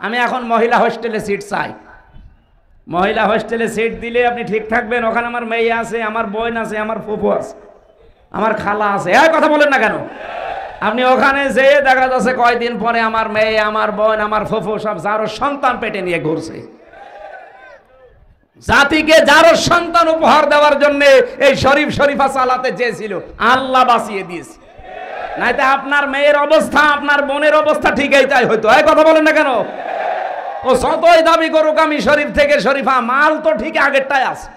আমি এখন মহিলা হোস্টেলে সিট চাই। মহিলা হোস্টেলে সিট দিলে আপনি ঠিক থাকবেন? ওখানে আমার মেয়ে আছে, আমার বোন আছে, আমার ফুফু আছে, আমার খালা আছে। এই কথা বলেন না কেন? আপনি ওখানে যেয়ে দেখা যাচ্ছে কয়দিন পরে আমার মেয়ে, আমার বোন, আমার ফুফু সব যারো সন্তান পেটে নিয়ে ঘুরছে। জাতিকে যারো সন্তান উপহার দেওয়ার জন্য এই শরীফ শরীফা চালাতে চেয়েছিল, আল্লাহ বাঁচিয়ে দিয়েছে। নাইতে আপনার মেয়ের অবস্থা, আপনার বোনের অবস্থা ঠিকই তাই হইতো। এই কথা বলেন না কেন? ও যতই দাবি করুক আমি শরীফ থেকে শরীফা, মাল তো ঠিক আগেরটাই আছে।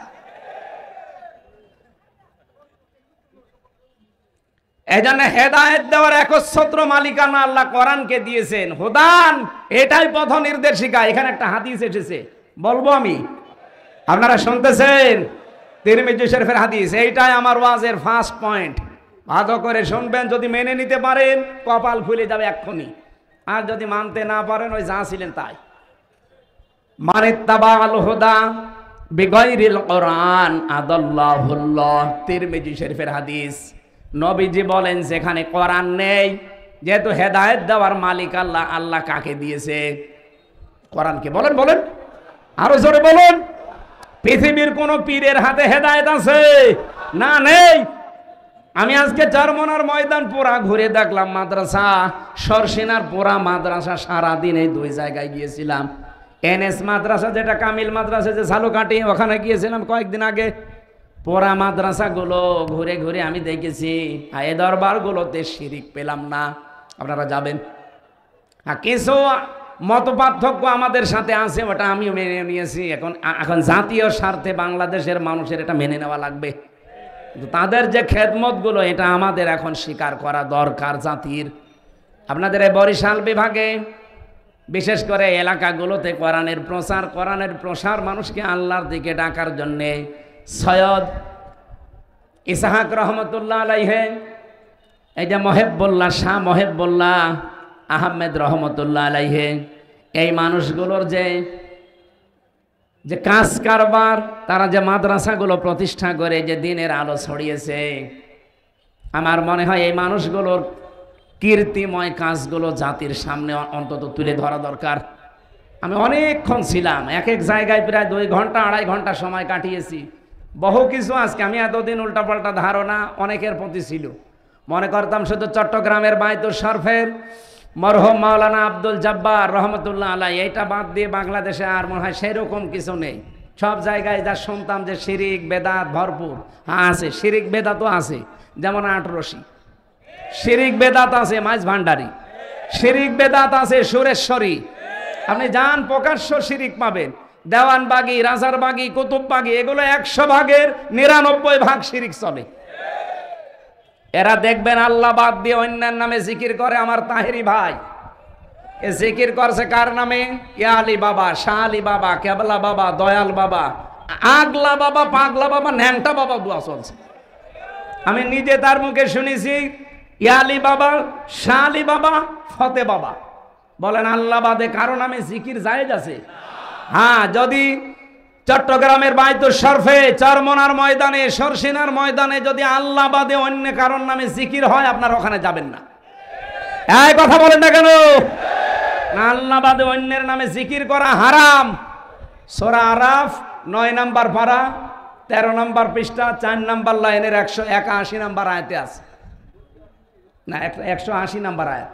এই জন্য হেদায়েত দেওয়ার একচ্ছত্র মালিকানা আল্লাহ কোরআনকে দিয়েছেন। হুদান, এটাই পথ নির্দেশিকা। এখানে একটা হাদিস এসেছে, বলবো আমি, আপনারা শুনতেছেন? তিরমিজি শরীফের হাদিস। এইটাই আমার ওয়াজের ফার্স্ট পয়েন্ট। ভালো করে শুনবেন, যদি মেনে নিতে পারেন কপাল খুলে যাবে এক্ষুনি, আর যদি মানতে না পারেন ওই যা ছিলেন তাই। মানিত্তাবাল হুদা বিগাইরিল কোরআন আদাল্লাহুল্লাহ, তিরমিজি শরীফের হাদিস। নবীজি বলেন যেখানে কোরআন নেই, যেহেতু হেদায়েত দেওয়ার মালিক আল্লাহ, আল্লাহ কাকে দিয়েছে? কোরআনকে। বলেন বলেন, আরো জোরে বলুন। পৃথিবীর কোন পীরের হাতে হেদায়েত আছে? না, নেই। আমি আজকে চরমনার ময়দান পুরা ঘুরে দেখলাম, মাদ্রাসা সরসিনার পুরা মাদ্রাসা, সারাদিন এই দুই জায়গায় গিয়েছিলাম। এনএস মাদ্রাসা, যেটা কামিল মাদ্রাসা, যে ঝালুকাঠি, ওখানে গিয়েছিলাম কয়েকদিন আগে। পুরা মাদ্রাসাগুলো ঘুরে ঘুরে আমি দেখেছি, এই দরবারগুলোতে শিরিক পেলাম না। আপনারা যাবেন। কিছু মত পার্থক্য আমাদের সাথে আছে, ওটা আমিও মেনে নিয়েছি। এখন জাতীয় স্বার্থে বাংলাদেশের মানুষের এটা মেনে নেওয়া লাগবে। তাদের যে খেদমতগুলো, এটা আমাদের এখন স্বীকার করা দরকার জাতির। আপনাদের এই বরিশাল বিভাগে বিশেষ করে এলাকাগুলোতে কোরআনের প্রসার মানুষকে আল্লাহর দিকে ডাকার জন্যে সৈয়দ ইসহাক রহমতুল্লাহ আলাইহে, এই যে মহেবুল্লাহ, শাহ মহেবুল্লাহ আহমেদ রহমতুল্লাহ আলাইহে, এই মানুষগুলোর যে কাজ কারবার, তারা যে মাদ্রাসাগুলো প্রতিষ্ঠা করে যে দিনের আলো ছড়িয়েছে, আমার মনে হয় এই মানুষগুলোর কীর্তিময় কাজগুলো জাতির সামনে অন্তত তুলে ধরা দরকার। আমি অনেকক্ষণ ছিলাম, এক এক জায়গায় প্রায় 2 ঘন্টা 2.5 ঘন্টা সময় কাটিয়েছি। বহু কিছু আজকে আমি এতদিন উল্টাপাল্টা ধারণা অনেকের প্রতি ছিল। মনে করতাম শুধু চট্টগ্রামের বায়তুল শরফের মরহুম মাওলানা আব্দুল জব্বার রহমতুল্লাহ আলাই, এইটা বাদ দিয়ে বাংলাদেশে আর মনে হয় সেরকম কিছু নেই। সব জায়গায় যা শুনতাম যে শিরিক বেদাত ভরপুর। হ্যাঁ আছে, শিরিক বেদাতও আছে, যেমন আটরশি শিরিক বেদাত আছে, মাইজ ভান্ডারি শিরিক বেদাত আছে, সুরেশ্বরী। আপনি যান প্রকাশ্য শিরিক পাবেন। দেওয়ানবাগি, রাজারবাগি, কুতুববাগি, এগুলো 100 ভাগের 99 ভাগ শিরিক চলে। এরা দেখবেন আল্লাহ বাদ দিয়ে অন্যের নামে জিকির করে। আমার তাহেরি ভাই এ জিকির করছে কার নামে? ইয়া আলী বাবা, শাহ আলী বাবা, কেবলা বাবা, দয়াল বাবা, আগলা বাবা, পাগলা বাবা, ন্যাংটা বাবা দোয়া চলছে। আমি নিজে তার মুখে শুনেছি ইয়া আলী বাবা, শাহ আলী বাবা, ফতে বাবা। বলেন আল্লাহ বাদে কারো নামে জিকির জায়েজ আছে? হ্যাঁ, যদি চট্টগ্রামের বায়তুল শরফে, চরমনার ময়দানে, সরসিনার ময়দানে যদি আল্লাহ বাদে অন্য কারোর নামে জিকির হয়, আপনারা ওখানে যাবেন না। এই কথা বলেন না কেন? না, আল্লাহ বাদে অন্যের নামে জিকির করা হারাম। সূরা আরাফ 9 নম্বর পারা 13 নম্বর পৃষ্ঠা 4 নম্বর লাইনের 181 নম্বর আয়াতে আছে। না, 180 নম্বর আয়াত।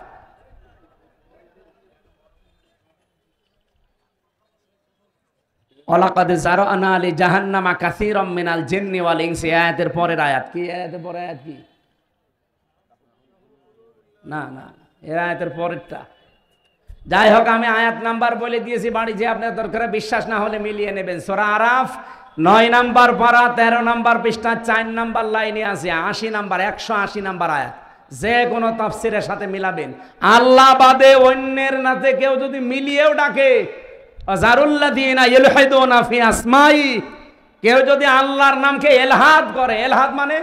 ওয়ালাকাদ যারানা লি জাহান্নামা কাসীরাম মিনাল জিন্নি ওয়াল ইনসি, আয়াতের পরের আয়াত কি? আয়াতের পরের আয়াত কি? না না, এই আয়াতের পরেরটা। যাই হোক, আমি আয়াত নাম্বার বলে দিয়েছি, বাড়ি যে আপনার দরকার বিশ্বাস না হলে মিলিয়ে নেবেন। সূরা আরাফ 9 নম্বর পারা 13 নম্বর পৃষ্ঠা 4 নম্বর লাইনে আছে 80 নম্বর 180 নম্বর আয়াত। যে কোনো তাফসিরের সাথে মিলাবেন। আল্লাহ বাদে অন্যের নাতে কেউ যদি মিলিয়েও ডাকে, আযারুল্লাযীনা ইলহাদুনা ফি আসমাই, কেউ যদি আল্লাহর নামকে এলহাদ করে, এলহাদ মানে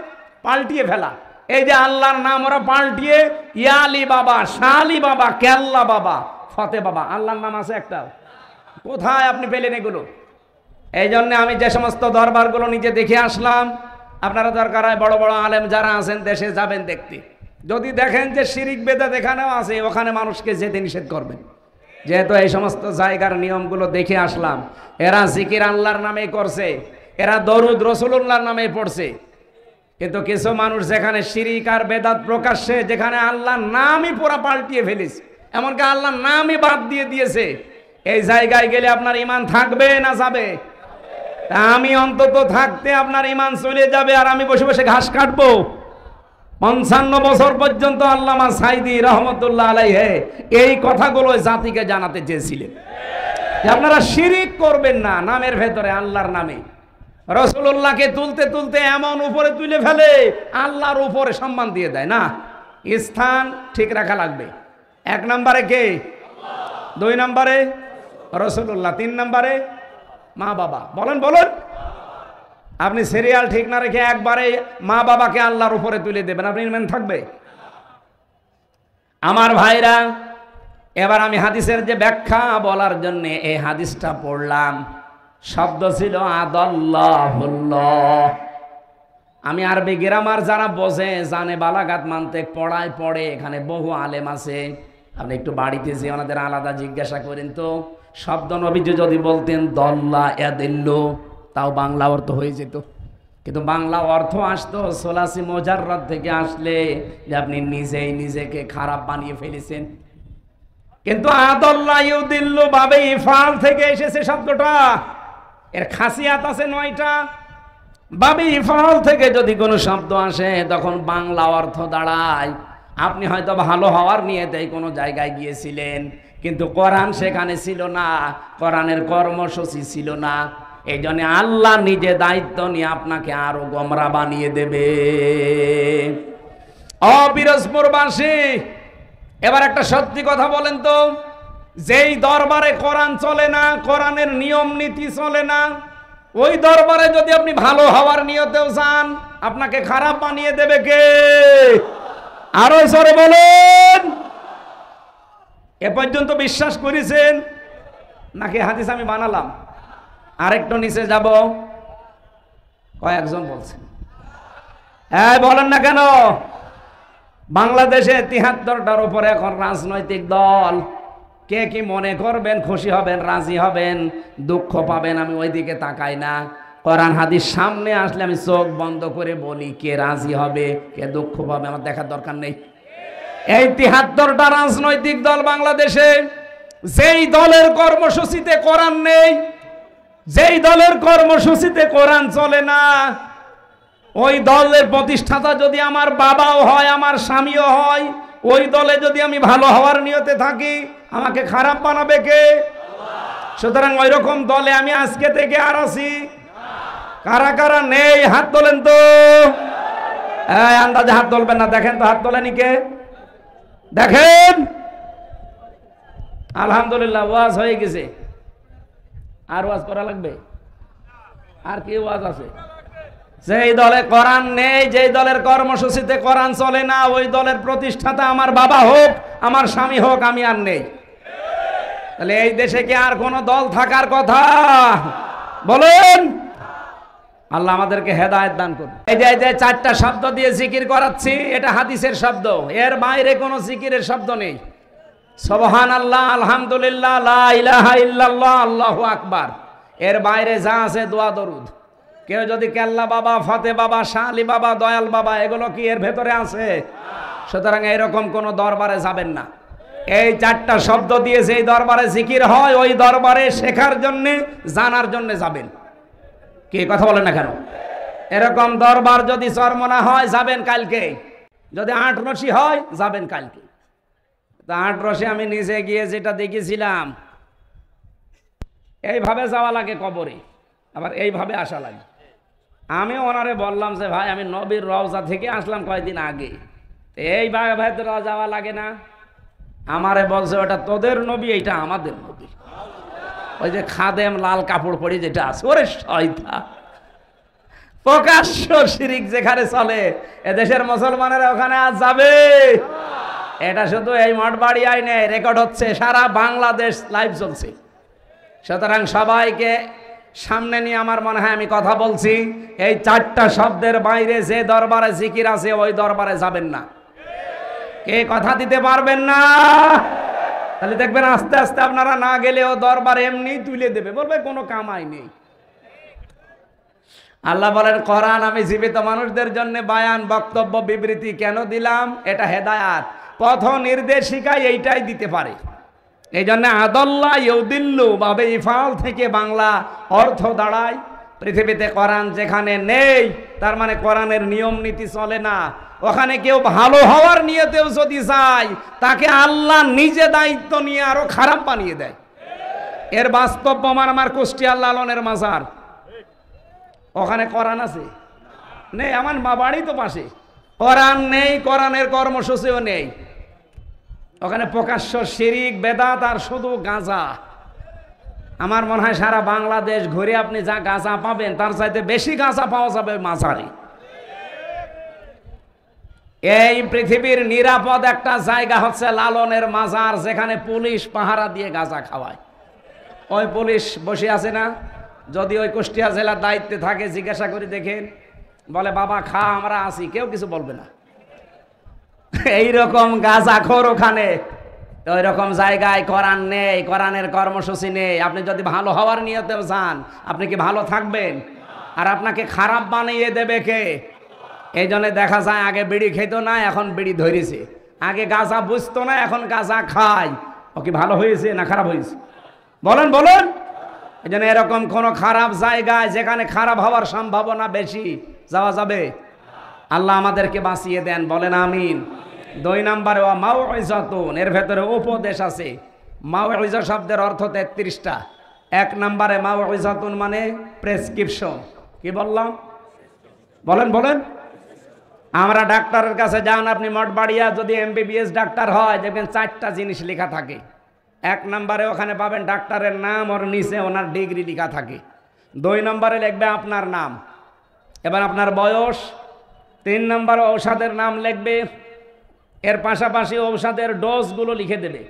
পাল্টিয়ে ফেলা। এই যে আল্লাহর নাম ওরা পাল্টিয়ে ইয়া আলী বাবা, শাহ আলী বাবা, কেল্লা বাবা, ফতে বাবা, আল্লাহর নাম আছে একটা? কোথায় আপনি পেলেন এগুলো? এই জন্য আমি যে সমস্ত দরবারগুলো নিজে দেখে আসলাম, আপনারা দরকার হয় বড় বড় আলেম যারা আছেন দেশে যাবেন দেখতে। যদি দেখেন যে শিরিক বেদাত এখানেও আছে, ওখানে মানুষকে যেতে নিষেধ করবেন। যেহেতু এই সমস্ত জায়গার নিয়মগুলো দেখে আসলাম, এরা জিকির আল্লাহর নামে করছে, এরা দরুদ রাসূলুল্লাহর নামে পড়ছে। কিন্তু কিছু মানুষ যেখানে শিরিক আর বেদাত প্রকাশ্যে, যেখানে আল্লাহর নামই পুরা পাল্টিয়ে ফেলেছে, এমনকি আল্লাহর নামই বাদ দিয়ে দিয়েছে, এই জায়গায় গেলে আপনার ঈমান থাকবে না যাবে? আমি অন্তত থাকতে আপনার ঈমান চলে যাবে, আর আমি বসে বসে ঘাস কাটবো। 55 বছর পর্যন্ত আল্লামা সাইদি রহমতুল্লাহ আলাইহি এই কথাগুলো জাতিকে জানাতে চেয়েছিলেন যে আপনারা শিরিক করবেন না নামের ভেতরে, আল্লাহর নামে। রাসূলুল্লাহকে তুলতে তুলতে এমন উপরে তুলে ফেলে আল্লাহর উপরে সম্মান দিয়ে দেয় না। স্থান ঠিক রাখা লাগবে। 1 নম্বরে কে? 2 নম্বরে রাসূলুল্লাহ, 3 নম্বরে মা বাবা। বলেন বলেন। আপনি সিরিয়াল ঠিক না রেখে একবারে মা বাবাকে আল্লাহর উপরে তুলে দেবেন, আপনি ইমান থাকবে? আমার ভাইরা, এবার আমি হাদিসের যে ব্যাখ্যা বলার জন্য এই হাদিসটা পড়লাম। শব্দ ছিল আদাল্লাহুল্লাহ। আমি আরবি গ্রামার যারা বোঝে, জানে, বালাগাত মানতে পড়ায় পড়ে, এখানে বহু আলেম আছে। আপনি একটু বাড়িতে যেয়ে ওনাদের আলাদা জিজ্ঞাসা করেন তো, শব্দ নবীজি যদি বলতেন দল্লা ইয়াদিল্লু, তাও বাংলা অর্থ হয়ে যেত। কিন্তু বাংলা অর্থ আসতো সোলাসি মোজাররদ থেকে আসলে যে আপনি নিজেই নিজেকে খারাপ বানিয়ে ফেলেছেন। কিন্তু আদাল্লা ইউদিল্লু বাবে ইফাল থেকে এসেছে শব্দটা। এর খাসিয়াত আছে 9টা। বাবে ইফাল থেকে যদি কোনো শব্দ আসে তখন বাংলা অর্থ দাঁড়ায় আপনি হয়তো ভালো হওয়ার নিয়েতেই কোনো জায়গায় গিয়েছিলেন, কিন্তু কোরআন সেখানে ছিল না, কোরআনের কর্মসূচি ছিল না। এই জন্য আল্লাহ নিজে দায়িত্ব নিয়ে আপনাকে আরো গোমরা বানিয়ে দেবে। পিরোজপুরবাসী, এবার একটা সত্যি কথা বলেন তো, যেই দরবারে কোরআন চলে না, কোরআনের নিয়ম নীতি চলে না, ওই দরবারে যদি আপনি ভালো হওয়ার নিয়তেও যান, আপনাকে খারাপ বানিয়ে দেবে কে? আরো জোরে বলেন। এ পর্যন্ত বিশ্বাস করেছেন নাকি হাদিস আমি বানালাম? আরেকটু নিচে যাব। কয়েকজন বলছেন, হ্যাঁ বলেন না কেন? বাংলাদেশে 73টার উপরে এখন রাজনৈতিক দল। কে কি মনে করবেন, খুশি হবেন, রাজি হবেন, দুঃখ পাবেন, আমি ওইদিকে তাকাই না। কোরআন হাদিস সামনে আসলে আমি চোখ বন্ধ করে বলি কে রাজি হবে, কে দুঃখ পাবে, আমার দেখার দরকার নেই। এই 73টা রাজনৈতিক দল বাংলাদেশে, যেই দলের কর্মসূচিতে কোরআন নেই, যেই দলের কর্মসূচিতে কোরআন চলে না, ওই দলের প্রতিষ্ঠাতা যদি আমার বাবাও হয়, আমার স্বামীও হয়, ওই দলে যদি আমি ভালো হওয়ার নিয়তে থাকি, আমাকে খারাপ বানাবে কে? সুতরাং ওই রকম দলে আমি আজকে থেকে আর আছি। কারা কারা নেই হাত তোলেন তো। আন্দাজে হাত তুলবেন না, দেখেন তো হাত তোলেনি কে, দেখেন। আলহামদুলিল্লাহ, ওয়াজ হয়ে গেছে। আর ওয়াজ করা লাগবে? আর কি ওয়াজ আছে? যেই দলে কোরআন নেই, যেই দলের কর্মসূচিতে কোরআন চলে না, ওই দলের প্রতিষ্ঠাতা আমার বাবা হোক, আমার স্বামী হোক, আমি আর নেই। তাহলে এই দেশে কি আর কোন দল থাকার কথা? বলেন। আল্লাহ আমাদেরকে হেদায়েত দান করুন। এই যে 4টা শব্দ দিয়ে জিকির করাচ্ছি, এটা হাদিসের শব্দ, এর বাইরে কোনো জিকিরের শব্দ নেই। সুবহানাল্লাহ, আলহামদুলিল্লাহ, লা ইলাহা ইল্লাল্লাহ, আল্লাহু আকবার। এর বাইরে যা আছে দোয়া দরুদ। কেউ যদি কেল্লা বাবা, ফতে বাবা, শাহ আলী বাবা, দয়াল বাবা, এগুলো কি এর ভেতরে আছে? সুতরাং এইরকম কোন দরবারে যাবেন না। এই 4টা শব্দ দিয়ে যেই দরবারে জিকির হয়, ওই দরবারে শেখার জন্য, জানার জন্য যাবেন। কি কথা বলেন না কেন? এরকম দরবার যদি চরমনা হয়, যাবেন কালকে। যদি 8 রশি হয়, যাবেন কালকে। তা 8 রশি আমি নিজে গিয়ে যেটা দেখেছিলাম, এইভাবে যাওয়া লাগে কবরে, আবার এইভাবে আসা লাগে। আমি ওনারে বললাম যে ভাই, আমি নবীর রওজা থেকে আসলাম কয়েকদিন আগে, এইভাবে ভেতরে যাওয়া লাগে না? আমারে বলছে ওটা তোদের নবী, এইটা আমাদের নবী। ওই যে খাদেম লাল কাপড় পরে যেটা আছে, ওরে শয়তান, প্রকাশ্য শিরিক যেখানে চলে, এদেশের মুসলমানেরা ওখানে আজ যাবে? এটা শুধু এই মঠবাড়ি আইনে রেকর্ড হচ্ছে, সারা বাংলাদেশ লাইভ চলছে। সুতরাং সবাইকে সামনে নিয়ে আমার মনে হয় আমি কথা বলছি, এই 4টা শব্দের বাইরে যে দরবারে জিকির আছে, ওই দরবারে যাবেন না। কে কথা দিতে পারবেন না? তাহলে দেখবেন আস্তে আস্তে আপনারা না গেলেও দরবার এমনি তুলে দেবে, বলবে কোনো কামাই নেই। আল্লাহ বলেন, কোরআন আমি জীবিত মানুষদের জন্য বায়ান, বক্তব্য, বিবৃতি কেন দিলাম? এটা হেদায়াত, পথ নির্দেশিকা, এইটাই দিতে পারে। এই জন্য আদাল্লা ইউদিল্লু বাবে ইফাল থেকে বাংলা অর্থ দাঁড়ায়, পৃথিবীতে কোরআন যেখানে নেই, তার মানে কোরআনের নিয়ম নীতি চলে না। ওখানে কেউ ভালো হওয়ার নিয়তেও যদি যায়, তাকে আল্লাহ নিজে দায়িত্ব নিয়ে আরো খারাপ বানিয়ে দেয়। এর বাস্তব প্রমাণ আমার কুষ্টিয়ার লালনের মাজার। ওখানে কোরআন আছে? নেই। আমার মা বাড়ি তো পাশে, কোরআন নেই, কোরআনের কর্মসূচিও নেই। ওখানে প্রকাশ্য শিরিক, বেদাত আর শুধু গাঁজা। আমার মনে হয় সারা বাংলাদেশ ঘুরে আপনি যা গাঁজা পাবেন তার চাইতে বেশি গাঁজা পাওয়া যাবে মাঝারি। এই পৃথিবীর নিরাপদ একটা জায়গা হচ্ছে লালনের মাজার, যেখানে পুলিশ পাহারা দিয়ে গাঁজা খাওয়ায়। ওই পুলিশ বসে আছে না, যদি ওই কুষ্টিয়া জেলার দায়িত্বে থাকে জিজ্ঞাসা করে দেখেন, বলে বাবা খা, আমরা আছি, কেউ কিছু বলবে না। এইরকম গাঁজাখোর ওখানে। ওই রকম জায়গায় কোরআন নেই, কোরআনের কর্মসূচি নেই। আপনি যদি ভালো হওয়ার নিয়তেও যান, আপনি কি ভালো থাকবেন? আর আপনাকে খারাপ বানিয়ে দেবে কে? এই জন্য দেখা যায় আগে বিড়ি খেত না, এখন বিড়ি ধরেছে। আগে গাঁজা বুঝতো না, এখন গাঁজা খায়। ও কি ভালো হয়েছে না খারাপ হয়েছে? বলেন বলেন। এই জন্য এরকম কোনো খারাপ জায়গায় যেখানে খারাপ হওয়ার সম্ভাবনা বেশি যাওয়া যাবে? আল্লাহ আমাদেরকে বাঁচিয়ে দেন, বলেন আমিন। 2 নম্বরে ওয়া মাউইজাতুন, এর ভেতরে উপদেশ আছে। মাউইজা শব্দের অর্থ 33টা। 1 নম্বরে মাউইজাতুন মানে প্রেসক্রিপশন। কি বললাম? বলেন বলেন। আমরা ডাক্তারের কাছে যান, আপনি মঠবাড়িয়া যদি MBBS ডাক্তার হয়, দেখবেন 4টা জিনিস লেখা থাকে। 1 নম্বরে ওখানে পাবেন ডাক্তারের নাম, ওর নিচে ওনার ডিগ্রি লেখা থাকে। 2 নম্বরে লিখবে আপনার নাম, এবার আপনার বয়স। 3 নম্বরে ঔষধের নাম লিখবে, এর পাশাপাশি ঔষধের ডোজগুলো লিখে দেবে,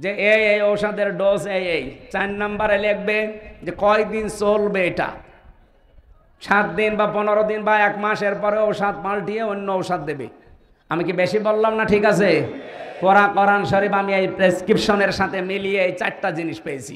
যে এই ঔষধের ডোজ এই। 4 নম্বরে লিখবে যে কয়দিন চলবে এটা, 7 দিন বা 15 দিন বা 1 মাস, এরপরে ঔষধ পাল্টিয়ে অন্য ঔষধ দেবে। আমি কি বেশি বললাম না? ঠিক আছে। কোরআন শরীফ আমি এই প্রেসক্রিপশনের সাথে মিলিয়ে এই 4টা জিনিস পেয়েছি।